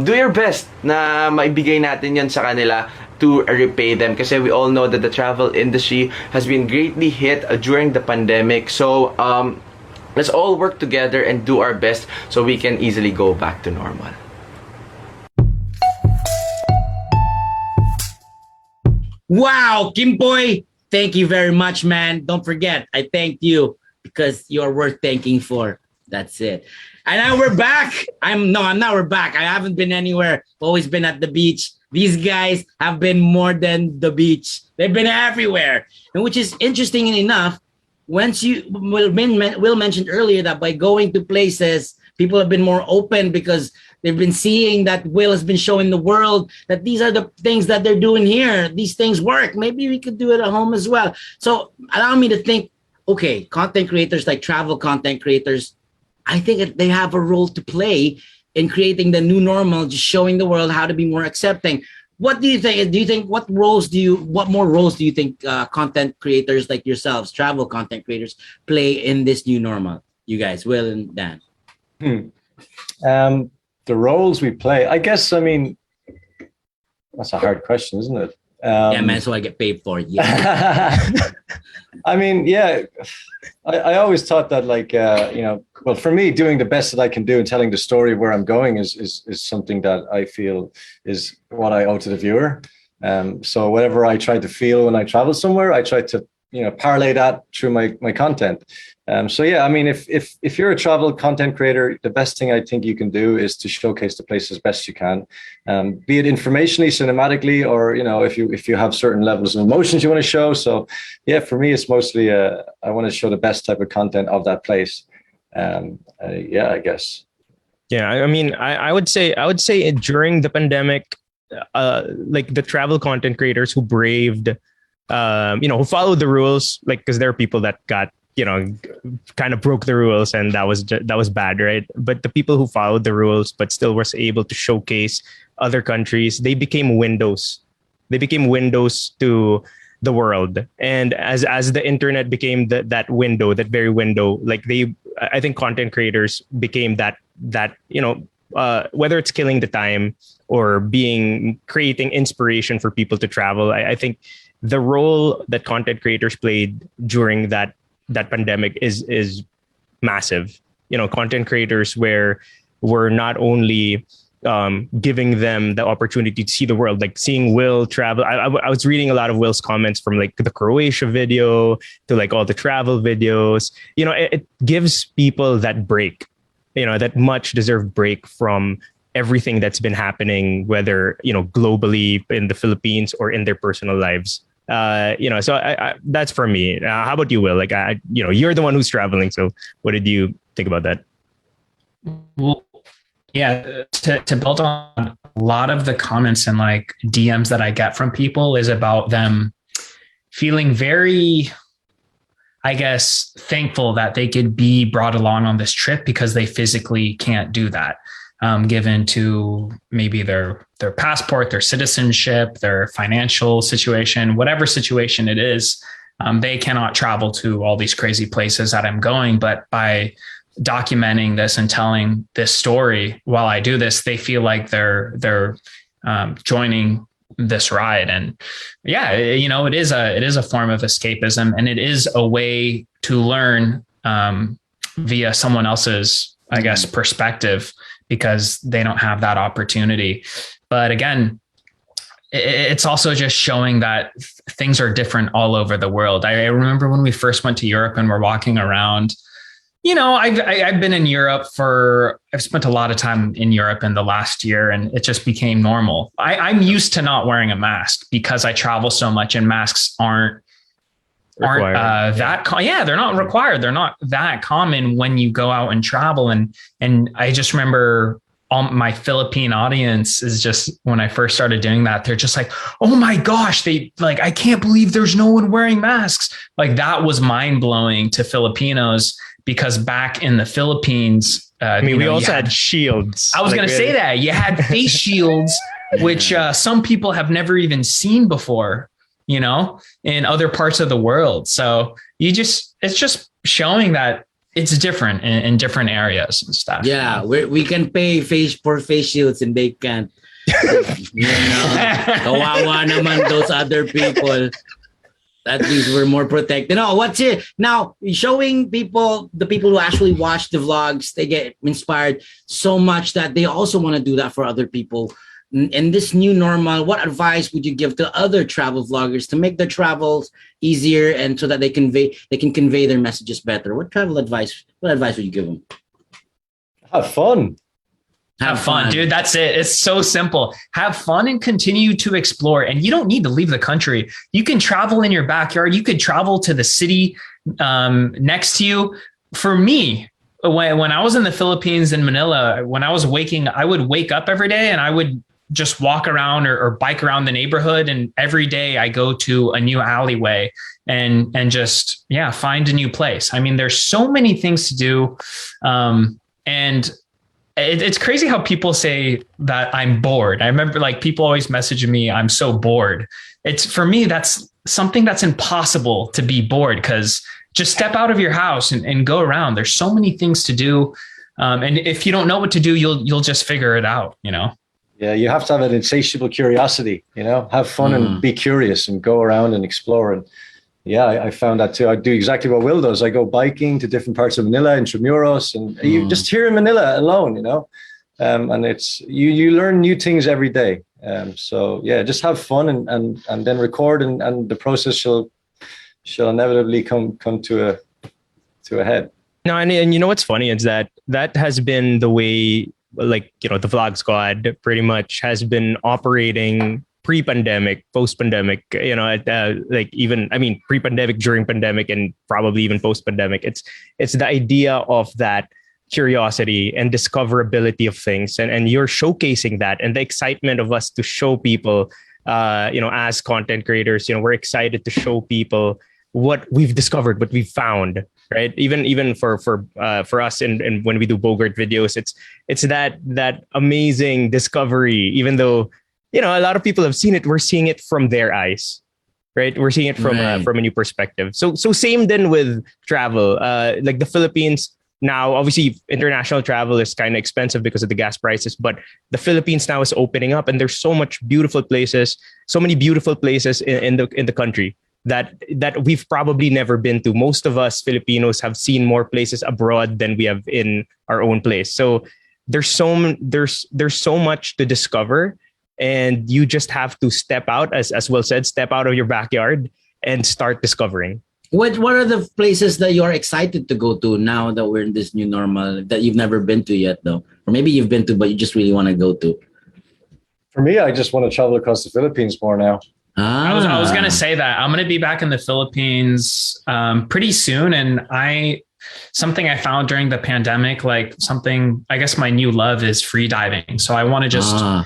your best na maibigay natin yan sa kanila to repay them, kasi we all know that the travel industry has been greatly hit during the pandemic. So let's all work together and do our best so we can easily go back to normal. Wow, Kimpoy, Thank you very much, man. Don't forget, I thanked you because you're worth thanking for. That's it. And now we're back. I'm not. We're back. I haven't been anywhere. Always been at the beach. These guys have been more than the beach. They've been everywhere. And which is interesting enough, once Will mentioned earlier that by going to places, people have been more open because they've been seeing that Will has been showing the world that these are the things that they're doing here. These things work. Maybe we could do it at home as well. So allow me to think, okay, content creators like travel content creators, I think they have a role to play in creating the new normal, just showing the world how to be more accepting. What do you think? Do you think what more roles do you think content creators like yourselves, travel content creators, play in this new normal? You guys, Will and Dan. The roles we play, I guess. I mean, that's a hard question, isn't it? Yeah, man. So I get paid for it. Yeah. I mean, yeah. I always thought that, like, well, for me, doing the best that I can do and telling the story of where I'm going is something that I feel is what I owe to the viewer. So whatever I try to feel when I travel somewhere, I try to, parlay that through my content. So yeah, I mean, if you're a travel content creator, the best thing I think you can do is to showcase the place as best you can, be it informationally, cinematically, or if you have certain levels of emotions you want to show. So yeah, for me, it's mostly I want to show the best type of content of that place. Yeah, I guess. Yeah, I mean, I would say during the pandemic, like the travel content creators who braved, who followed the rules, like, because there are people that got, kind of broke the rules, and that was bad, right? But the people who followed the rules but still was able to showcase other countries, they became windows. They became windows to the world, and as the internet became that window, that very window, like I think content creators became that whether it's killing the time or creating inspiration for people to travel. I think the role that content creators played during that pandemic is massive. Content creators were not only giving them the opportunity to see the world, like seeing Will travel. I was reading a lot of Will's comments from like the Croatia video to like all the travel videos. It gives people that break, that much deserved break from everything that's been happening, whether, globally in the Philippines or in their personal lives. So I that's for me. How about you, Will? Like, you're the one who's traveling. So what did you think about that? Well, yeah, to build on a lot of the comments and like DMs that I get from people is about them feeling very, I guess, thankful that they could be brought along on this trip because they physically can't do that. Given to maybe their passport, their citizenship, their financial situation, whatever situation it is, they cannot travel to all these crazy places that I'm going. But by documenting this and telling this story while I do this, they feel like they're joining this ride. And yeah, it is a form of escapism, and it is a way to learn via someone else's, I guess, perspective, because they don't have that opportunity. But again, it's also just showing that things are different all over the world. I remember when we first went to Europe and we're walking around, I've been in Europe I've spent a lot of time in Europe in the last year, and it just became normal. I'm used to not wearing a mask because I travel so much, and masks aren't they're not required. They're not that common when you go out and travel. And I just remember all my Philippine audience is just, when I first started doing that, they're just like, oh my gosh, I can't believe there's no one wearing masks. Like, that was mind blowing to Filipinos, because back in the Philippines, we also had shields. I was going to say that you had face shields, which some people have never even seen before, in other parts of the world. So it's just showing that it's different in different areas and stuff. Yeah, we can pay for face shields and they can't. Kawawa naman those other people. At least we're more protected. No, what's it now? Showing people, the people who actually watch the vlogs, they get inspired so much that they also want to do that for other people. in this new normal, what advice would you give to other travel vloggers to make their travels easier and so that they can convey their messages better? What advice would you give them? Have fun. Have fun, dude. That's it. It's so simple. Have fun and continue to explore. And you don't need to leave the country. You can travel in your backyard. You could travel to the city next to you. For me, when I was in the Philippines in Manila, when I was I would wake up every day and I would just walk around or bike around the neighborhood. And every day I go to a new alleyway and just, find a new place. I mean, there's so many things to do. And it's crazy how people say that I'm bored. I remember like people always messaging me, I'm so bored. For me, that's something that's impossible to be bored, because just step out of your house and go around. There's so many things to do. And if you don't know what to do, you'll just figure it out, Yeah, you have to have an insatiable curiosity, have fun and be curious and go around and explore. And I found that too. I do exactly what Wil does. I go biking to different parts of Manila, Intramuros, and you just here in Manila alone, and it's you learn new things every day. So just have fun and then record, and the process shall inevitably come to a head. No, and you know what's funny is that has been the way, like, the Vlog Squad pretty much has been operating pre-pandemic, post-pandemic, like even, I mean, pre-pandemic, during pandemic, and probably even post-pandemic. It's the idea of that curiosity and discoverability of things. And you're showcasing that, and the excitement of us to show people, as content creators, we're excited to show people what we've discovered, what we've found, right? Even for us, and when we do Bogart videos, it's that amazing discovery. Even though a lot of people have seen it, we're seeing it from their eyes, right? We're seeing it from a new perspective. So same then with travel. Like the Philippines now, obviously international travel is kind of expensive because of the gas prices, but the Philippines now is opening up, and there's so many beautiful places in the country that we've probably never been to. Most of us Filipinos have seen more places abroad than we have in our own place. So there's so much to discover, and you just have to step out, as Wil said, step out of your backyard and start discovering. What are the places that you're excited to go to now that we're in this new normal that you've never been to yet, though? Or maybe you've been to, but you just really want to go to? For me, I just want to travel across the Philippines more now. I was going to say that I'm going to be back in the Philippines pretty soon. And something I found during the pandemic, I guess my new love is free diving. So I want to just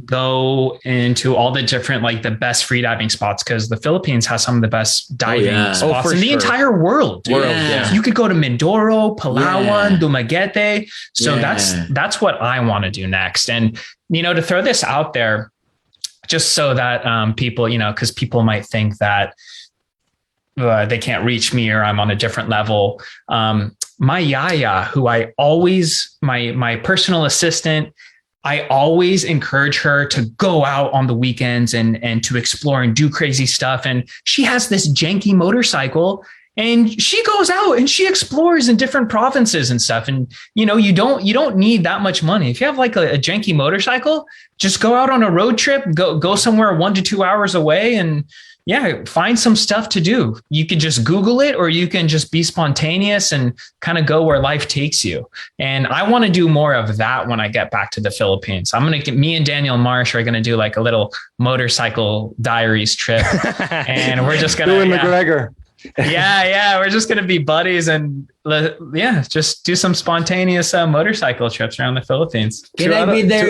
go into all the different, the best free diving spots, because the Philippines has some of the best diving spots in the entire world. Yeah. You could go to Mindoro, Palawan, Dumaguete. So that's what I want to do next. And, to throw this out there, just so that people, because people might think that they can't reach me or I'm on a different level. My yaya, who my personal assistant, I always encourage her to go out on the weekends and to explore and do crazy stuff. And she has this janky motorcycle, and she goes out and she explores in different provinces and stuff. And, you don't need that much money. If you have a janky motorcycle, just go out on a road trip, go somewhere 1 to 2 hours away, and find some stuff to do. You can just Google it, or you can just be spontaneous and kind of go where life takes you. And I want to do more of that when I get back to the Philippines. Me and Daniel Marsh are going to do a little motorcycle diaries trip. And we're just going to... McGregor. We're just going to be buddies and just do some spontaneous motorcycle trips around the Philippines. Can I be there,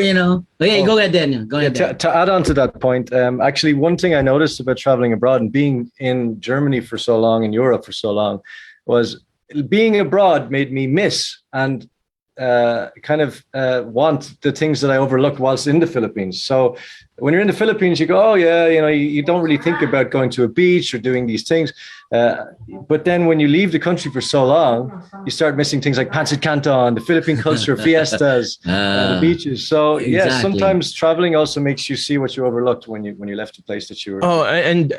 go ahead, Daniel. Go ahead. To add on to that point, actually, one thing I noticed about traveling abroad and being in Germany for so long, in Europe for so long, was being abroad made me miss and want the things that I overlooked whilst in the Philippines. So when you're in the Philippines, you go, you don't really think about going to a beach or doing these things. But then when you leave the country for so long, you start missing things like Pancit Canton, the Philippine culture, fiestas, the beaches. So exactly. Sometimes traveling also makes you see what you overlooked when you left a place that you were. Oh, and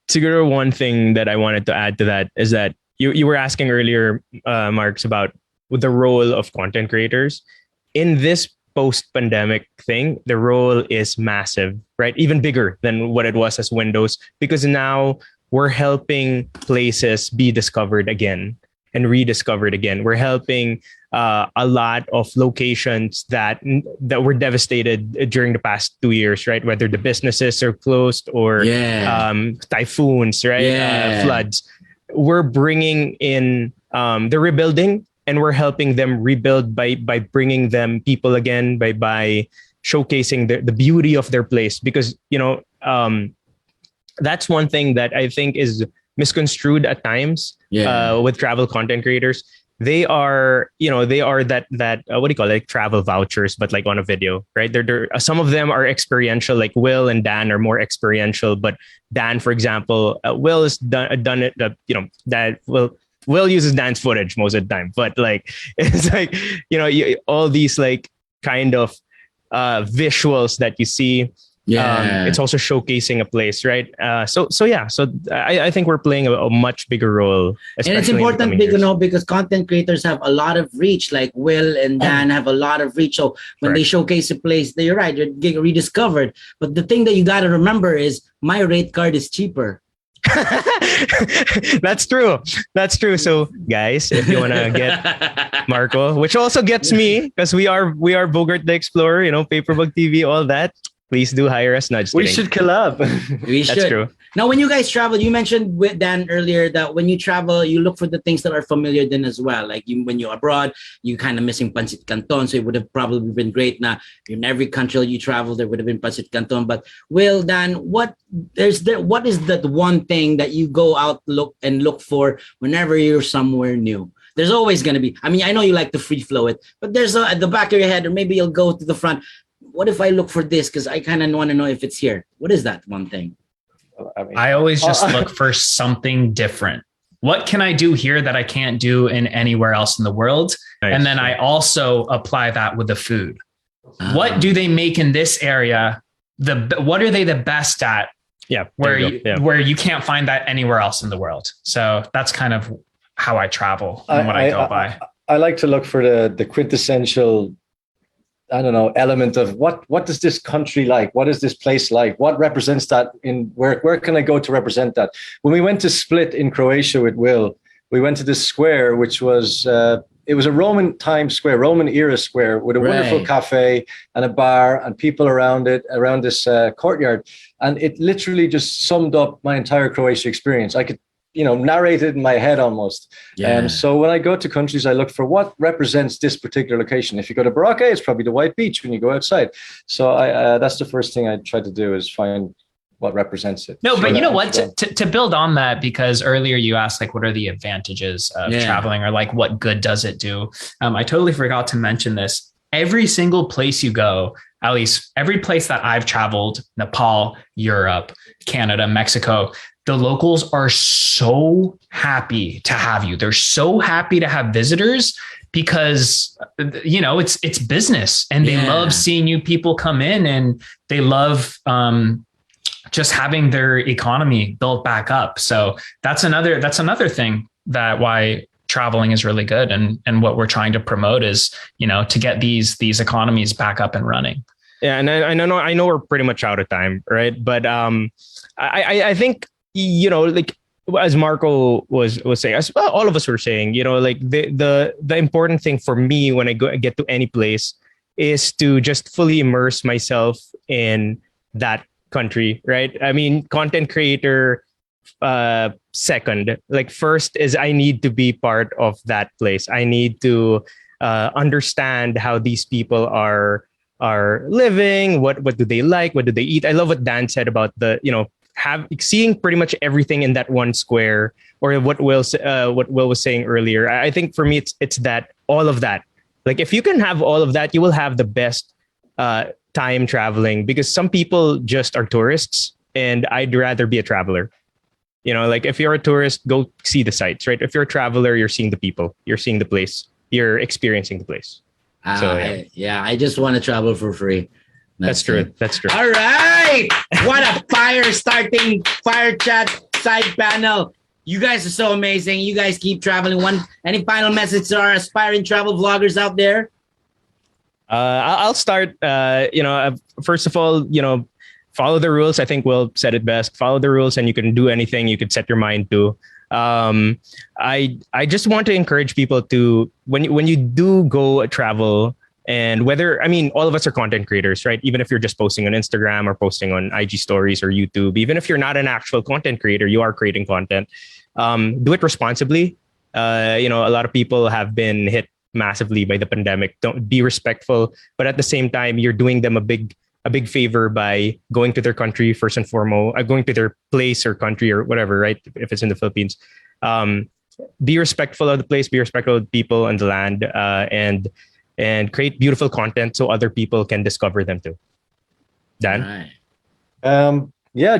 Siguro one thing that I wanted to add to that is that you were asking earlier, Marks, about the role of content creators in this post-pandemic thing, the role is massive, right? Even bigger than what it was as Windows, because now we're helping places be discovered again and rediscovered again. We're helping a lot of locations that were devastated during the past 2 years, right? Whether the businesses are closed or typhoons, right? Floods. We're bringing in the rebuilding, and we're helping them rebuild by bringing them people again, by showcasing the beauty of their place. Because, that's one thing that I think is misconstrued at times with travel content creators. They are that what do you call it? Like travel vouchers, but like on a video, right? They're some of them are experiential, like Wil and Dan are more experiential. But Dan, for example, Wil has done it. That Wil uses Dan's footage most of the time, but like it's like all these like kind of visuals that you see. It's also showcasing a place, right? So I think we're playing a much bigger role. And it's important because content creators have a lot of reach. Like Wil and Dan have a lot of reach. So when they showcase a place, you're right, you're getting rediscovered. But the thing that you got to remember is my rate card is cheaper. That's true. So guys, if you want to get Marco, which also gets me, because we are Bogart the Explorer, Paperbug TV, all that. Please do hire us. We should collab. We should. That's true. Now, when you guys travel, you mentioned with Dan earlier that when you travel, you look for the things that are familiar then as well. Like when you're abroad, you kind of missing pancit canton. So it would have probably been great. Now, in every country you travel, there would have been pancit canton. But Wil, Dan, what is that one thing that you go out look for whenever you're somewhere new? There's always going to be. I mean, I know you like to free flow it, but there's at the back of your head, or maybe you'll go to the front. What if I look for this? Because I kind of want to know if it's here. What is that one thing? I always just look for something different. What can I do here that I can't do in anywhere else in the world? Nice. And then I also apply that with the food. What do they make in this area? What are they the best at? Yeah. Where you can't find that anywhere else in the world. So that's kind of how I travel and what I go by. I like to look for the quintessential, element of what does this country like? What is this place like? What represents that? Where can I go to represent that? When we went to Split in Croatia with Wil, we went to this square, which was it was a Roman time square, Roman era square, with a wonderful cafe and a bar and people around this courtyard, and it literally just summed up my entire Croatia experience. I could narrate it in my head almost. So when I go to countries, I look for what represents this particular location. If you go to Boracay, it's probably the white beach when you go outside. So that's the first thing I try to do, is find what represents it. No, but you know what? To build on that, because earlier you asked, like, what are the advantages of traveling, or like what good does it do? I totally forgot to mention this. Every single place you go, at least every place that I've traveled, Nepal, Europe, Canada, Mexico, the locals are so happy to have you. They're so happy to have visitors because, it's business, and they love seeing you people come in, and they love just having their economy built back up. So that's another thing that why traveling is really good. And what we're trying to promote is, to get these economies back up and running. Yeah. And I know we're pretty much out of time, right? But I think, like as Marco was saying, as well, all of us were saying, like the important thing for me when I get to any place is to just fully immerse myself in that country, right? I mean, content creator second. Like first is I need to be part of that place. I need to understand how these people are living. What do they like? What do they eat? I love what Dan said about seeing pretty much everything in that one square, or what Wil was saying earlier. I think for me, it's that all of that. Like if you can have all of that, you will have the best time traveling, because some people just are tourists, and I'd rather be a traveler. Like if you're a tourist, go see the sights, right? If you're a traveler, you're seeing the people, you're seeing the place, you're experiencing the place. I just want to travel for free. That's true. All right. What a fire chat side panel. You guys are so amazing. You guys keep traveling. Any final message to our aspiring travel vloggers out there? I'll start. First of all, follow the rules. I think Will said it best. Follow the rules, and you can do anything you could set your mind to. I just want to encourage people to when you do go travel, and all of us are content creators, right? Even if you're just posting on Instagram or posting on IG stories or YouTube, even if you're not an actual content creator, you are creating content. Do it responsibly. A lot of people have been hit massively by the pandemic. Don't be respectful, but at the same time, you're doing them a big favor by going to their country first and foremost, going to their place or country or whatever, right? If it's in the Philippines, be respectful of the place, be respectful of the people and the land, and create beautiful content so other people can discover them too. Dan? Right.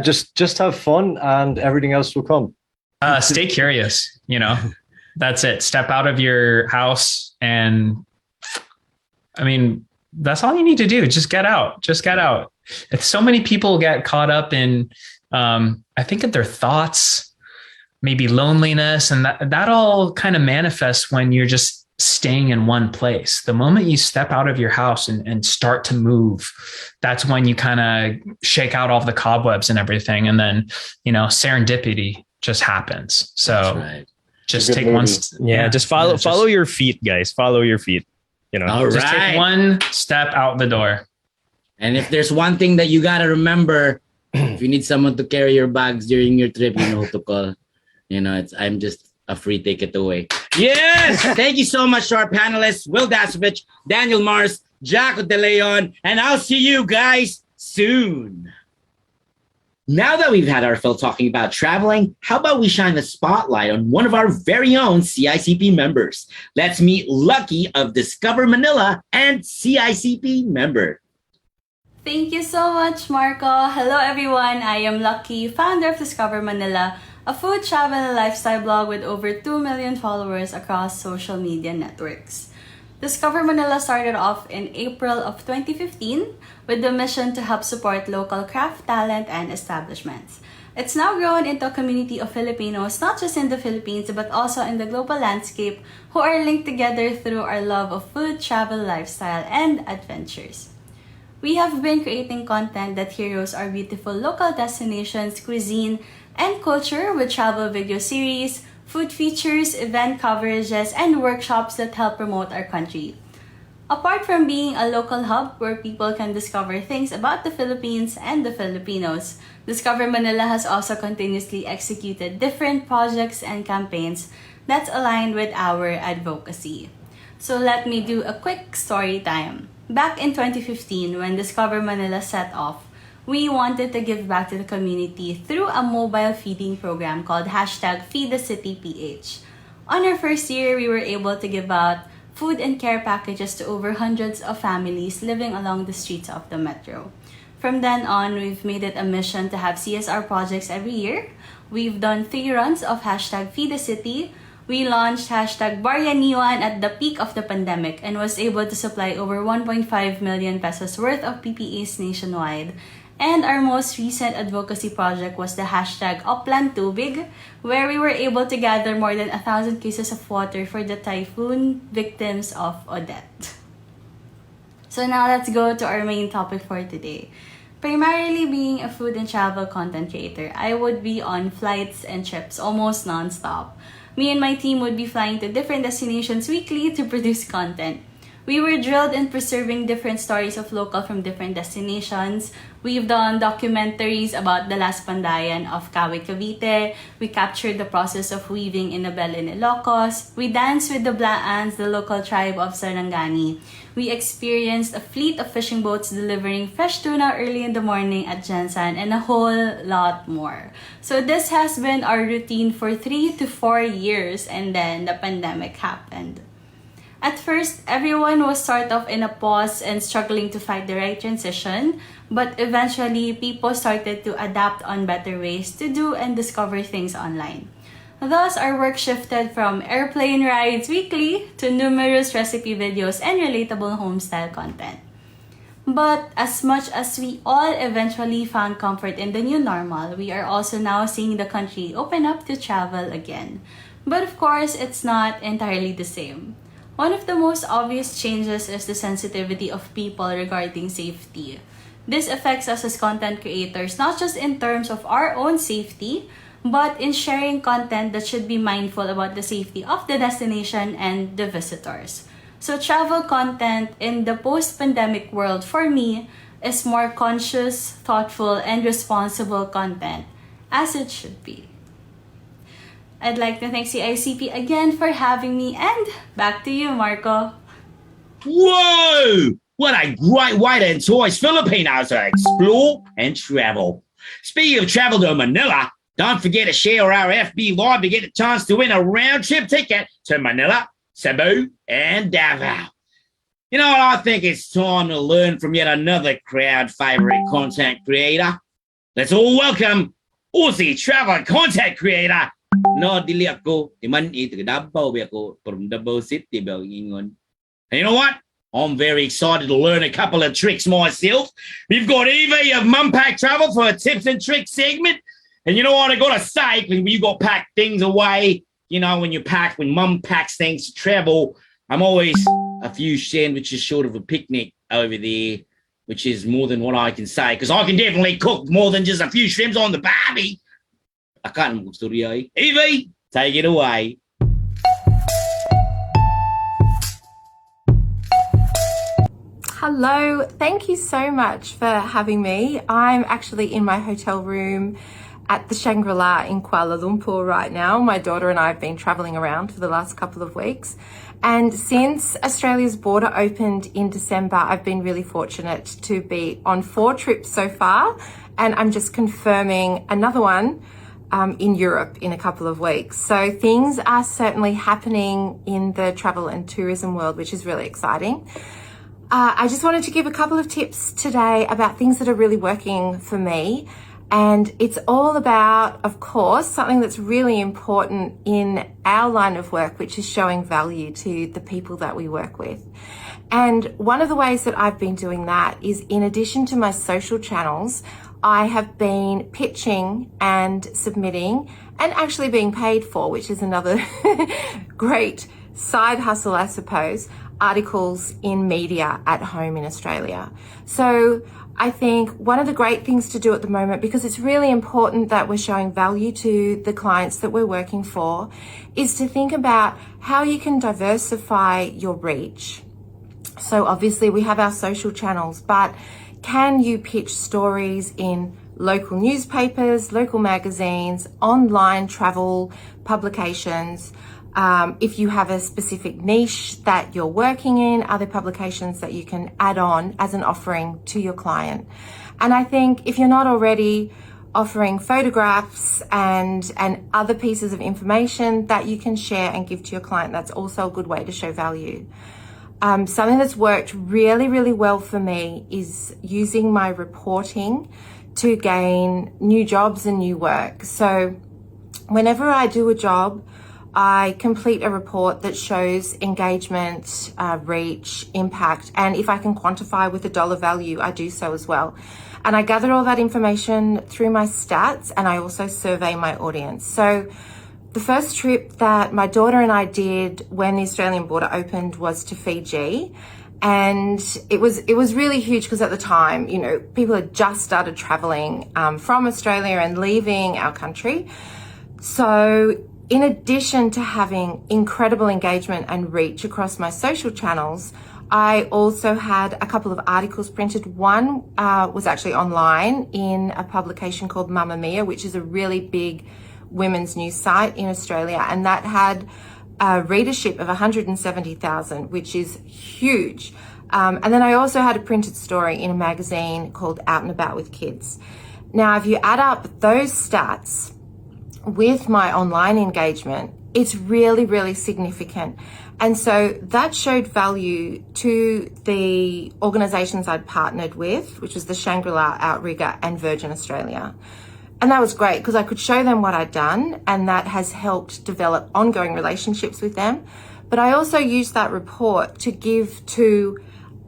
Just have fun and everything else will come. Stay curious, that's it. Step out of your house, and that's all you need to do. Just get out. It's so many people get caught up in, I think, of their thoughts, maybe loneliness, and that all kind of manifests when you're just staying in one place. The moment you step out of your house and start to move, that's when you kind of shake out all the cobwebs and everything. And then, serendipity just happens. So right. Just take one. Just follow your feet, guys. Follow your feet. Just take one step out the door. And if there's one thing that you gotta remember, if you need someone to carry your bags during your trip, you know who to call. I'm just a free ticket away. Yes! Thank you so much to our panelists, Wil Dasovich, Daniel Marsh, Jako De Leon, and I'll see you guys soon. Now that we've had our fill talking about traveling, how about we shine the spotlight on one of our very own CICP members? Let's meet Lucky of Discover Manila and CICP member. Thank you so much, Marco. Hello, everyone. I am Lucky, founder of Discover Manila, a food, travel, and lifestyle blog with over 2 million followers across social media networks. Discover Manila started off in April of 2015 with the mission to help support local craft, talent, and establishments. It's now grown into a community of Filipinos, not just in the Philippines, but also in the global landscape, who are linked together through our love of food, travel, lifestyle, and adventures. We have been creating content that heroes our beautiful local destinations, cuisine, and culture with travel video series, food features, event coverages, and workshops that help promote our country. Apart from being a local hub where people can discover things about the Philippines and the Filipinos, Discover Manila has also continuously executed different projects and campaigns that's aligned with our advocacy. So let me do a quick story time. Back in 2015, when Discover Manila set off, we wanted to give back to the community through a mobile feeding program called #FeedTheCityPH. On our first year, we were able to give out food and care packages to over hundreds of families living along the streets of the metro. From then on, we've made it a mission to have CSR projects every year. We've done 3 runs of #FeedTheCity. We launched #Baryaniwan at the peak of the pandemic and was able to supply over 1.5 million pesos worth of PPEs nationwide. And our most recent advocacy project was the #Oplan where we were able to gather more than 1,000 cases of water for the typhoon victims of Odette. So now let's go to our main topic for today. Primarily being a food and travel content creator, I would be on flights and trips almost non-stop. Me and my team would be flying to different destinations weekly to produce content. We were drilled in preserving different stories of local from different destinations. We've done documentaries about the last pandayan of Kawi Cavite. We captured the process of weaving in Inabel in Ilocos. We danced with the Blaans, the local tribe of Sarangani. We experienced a fleet of fishing boats delivering fresh tuna early in the morning at Jansan, and a whole lot more. So this has been our routine for 3 to 4 years, and then the pandemic happened. At first, everyone was sort of in a pause and struggling to find the right transition, but eventually people started to adapt on better ways to do and discover things online. Thus, our work shifted from airplane rides weekly to numerous recipe videos and relatable homestyle content. But as much as we all eventually found comfort in the new normal, we are also now seeing the country open up to travel again. But of course, it's not entirely the same. One of the most obvious changes is the sensitivity of people regarding safety. This affects us as content creators, not just in terms of our own safety, but in sharing content that should be mindful about the safety of the destination and the visitors. So travel content in the post-pandemic world for me is more conscious, thoughtful, and responsible content, as it should be. I'd like to thank CICP again for having me, and back to you, Marco. Whoa! What a great way to entice Filipinos to explore and travel. Speaking of travel to Manila, don't forget to share our FB Live to get a chance to win a round-trip ticket to Manila, Cebu, and Davao. You know what? I think it's time to learn from yet another crowd-favorite content creator. Let's all welcome Aussie travel content creator. No, dili ako. Iman ito Davao ako from Davao City. And you know what? I'm very excited to learn a couple of tricks myself. We've got Evie of Mum Pack Travel for a tips and tricks segment. And you know what I gotta say, when you got pack things away, you know, when Mum packs things to travel, I'm always a few sandwiches short of a picnic over there, which is more than what I can say, because I can definitely cook more than just a few shrimps on the barbie. I can't studio. Evie, take it away. Hello, thank you so much for having me. I'm actually in my hotel room at the Shangri-La in Kuala Lumpur right now. My daughter and I have been traveling around for the last couple of weeks. And since Australia's border opened in December, I've been really fortunate to be on 4 trips so far. And I'm just confirming another one in Europe in a couple of weeks. So things are certainly happening in the travel and tourism world, which is really exciting. I just wanted to give a couple of tips today about things that are really working for me. And it's all about, of course, something that's really important in our line of work, which is showing value to the people that we work with. And one of the ways that I've been doing that is, in addition to my social channels, I have been pitching and submitting and actually being paid for, which is another great side hustle, I suppose, articles in media at home in Australia. So I think one of the great things to do at the moment, because it's really important that we're showing value to the clients that we're working for, is to think about how you can diversify your reach. So obviously we have our social channels, but can you pitch stories in local newspapers, local magazines, online travel publications? If you have a specific niche that you're working in, other publications that you can add on as an offering to your client. And I think if you're not already offering photographs and other pieces of information that you can share and give to your client, that's also a good way to show value. Something that's worked really, really well for me is using my reporting to gain new jobs and new work. So whenever I do a job, I complete a report that shows engagement, reach, impact, and if I can quantify with a dollar value, I do so as well. And I gather all that information through my stats, and I also survey my audience. So the first trip that my daughter and I did when the Australian border opened was to Fiji. And it was really huge because at the time, you know, people had just started traveling from Australia and leaving our country. So in addition to having incredible engagement and reach across my social channels, I also had a couple of articles printed. One was actually online in a publication called Mamma Mia, which is a really big women's news site in Australia. And that had a readership of 170,000, which is huge. And then I also had a printed story in a magazine called Out and About with Kids. Now, if you add up those stats with my online engagement, it's really, really significant. And so that showed value to the organizations I'd partnered with, which was the Shangri-La, Outrigger, and Virgin Australia. And that was great because I could show them what I'd done, and that has helped develop ongoing relationships with them. But I also used that report to give to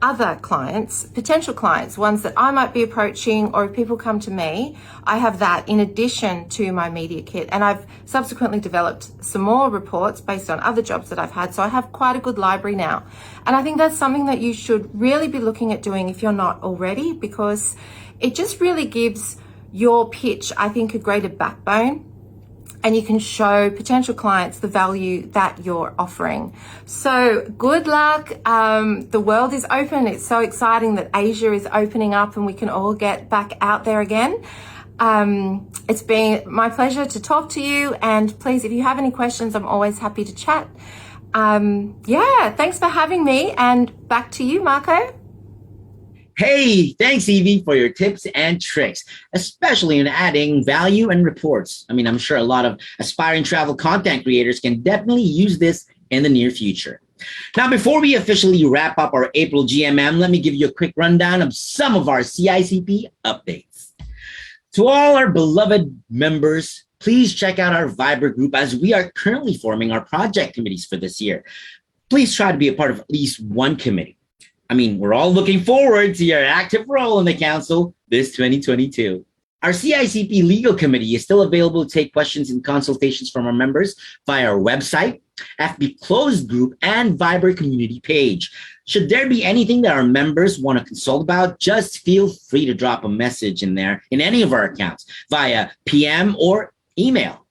other clients, potential clients, ones that I might be approaching, or if people come to me, I have that in addition to my media kit. And I've subsequently developed some more reports based on other jobs that I've had. So I have quite a good library now. And I think that's something that you should really be looking at doing if you're not already, because it just really gives your pitch, I think, a greater backbone. And you can show potential clients the value that you're offering. So good luck. The world is open. It's so exciting that Asia is opening up and we can all get back out there again. It's been my pleasure to talk to you. And please, if you have any questions, I'm always happy to chat. Thanks for having me. And back to you, Marco. Hey, thanks, Evie, for your tips and tricks, especially in adding value and reports. I mean, I'm sure a lot of aspiring travel content creators can definitely use this in the near future. Now, before we officially wrap up our April GMM, let me give you a quick rundown of some of our CICP updates. To all our beloved members, please check out our Viber group as we are currently forming our project committees for this year. Please try to be a part of at least one committee. I mean, we're all looking forward to your active role in the council this 2022. Our CICP Legal Committee is still available to take questions and consultations from our members via our website, FB Closed Group, and Viber community page. Should there be anything that our members want to consult about, just feel free to drop a message in there in any of our accounts via PM or email.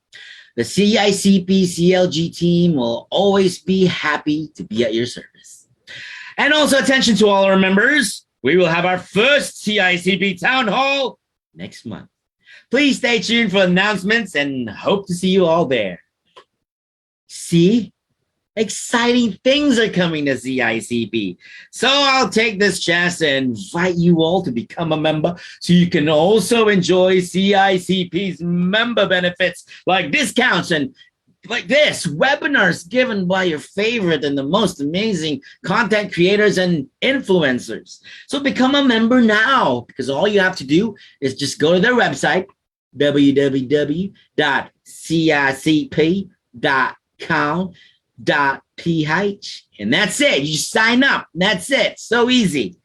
The CICP CLG team will always be happy to be at your service. And also attention to all our members, we will have our first CICP Town Hall next month. Please stay tuned for announcements and hope to see you all there. See? Exciting things are coming to CICP. So I'll take this chance to invite you all to become a member so you can also enjoy CICP's member benefits like discounts and like this, webinars given by your favorite and the most amazing content creators and influencers. So become a member now, because all you have to do is just go to their website, www.cicp.com.ph, and that's it. You sign up. That's it. So easy.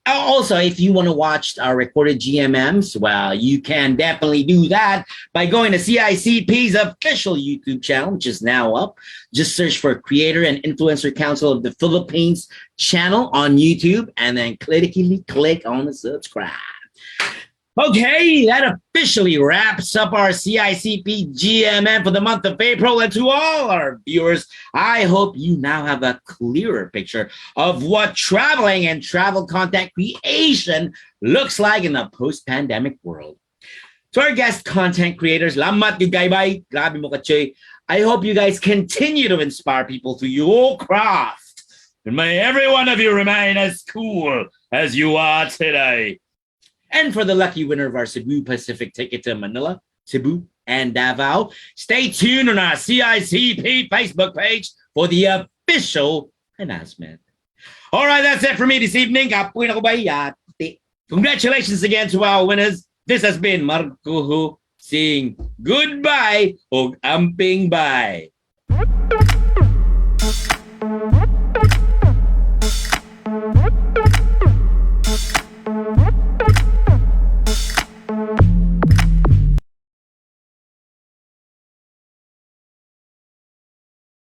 Also, if you want to watch our recorded GMMs, well, you can definitely do that by going to CICP's official YouTube channel, which is now up. Just search for Creator and Influencer Council of the Philippines channel on YouTube, and then click on the subscribe. Okay, that officially wraps up our CICP GMM for the month of April. And to all our viewers, I hope you now have a clearer picture of what traveling and travel content creation looks like in the post-pandemic world. To our guest content creators, lamat yung gaybay, grabe mo kachoy. I hope you guys continue to inspire people through your craft. And may every one of you remain as cool as you are today. And for the lucky winner of our Cebu Pacific ticket to Manila, Cebu, and Davao, stay tuned on our CICP Facebook page for the official announcement. All right, that's it for me this evening. Congratulations again to our winners. This has been Marco saying goodbye o amping bye.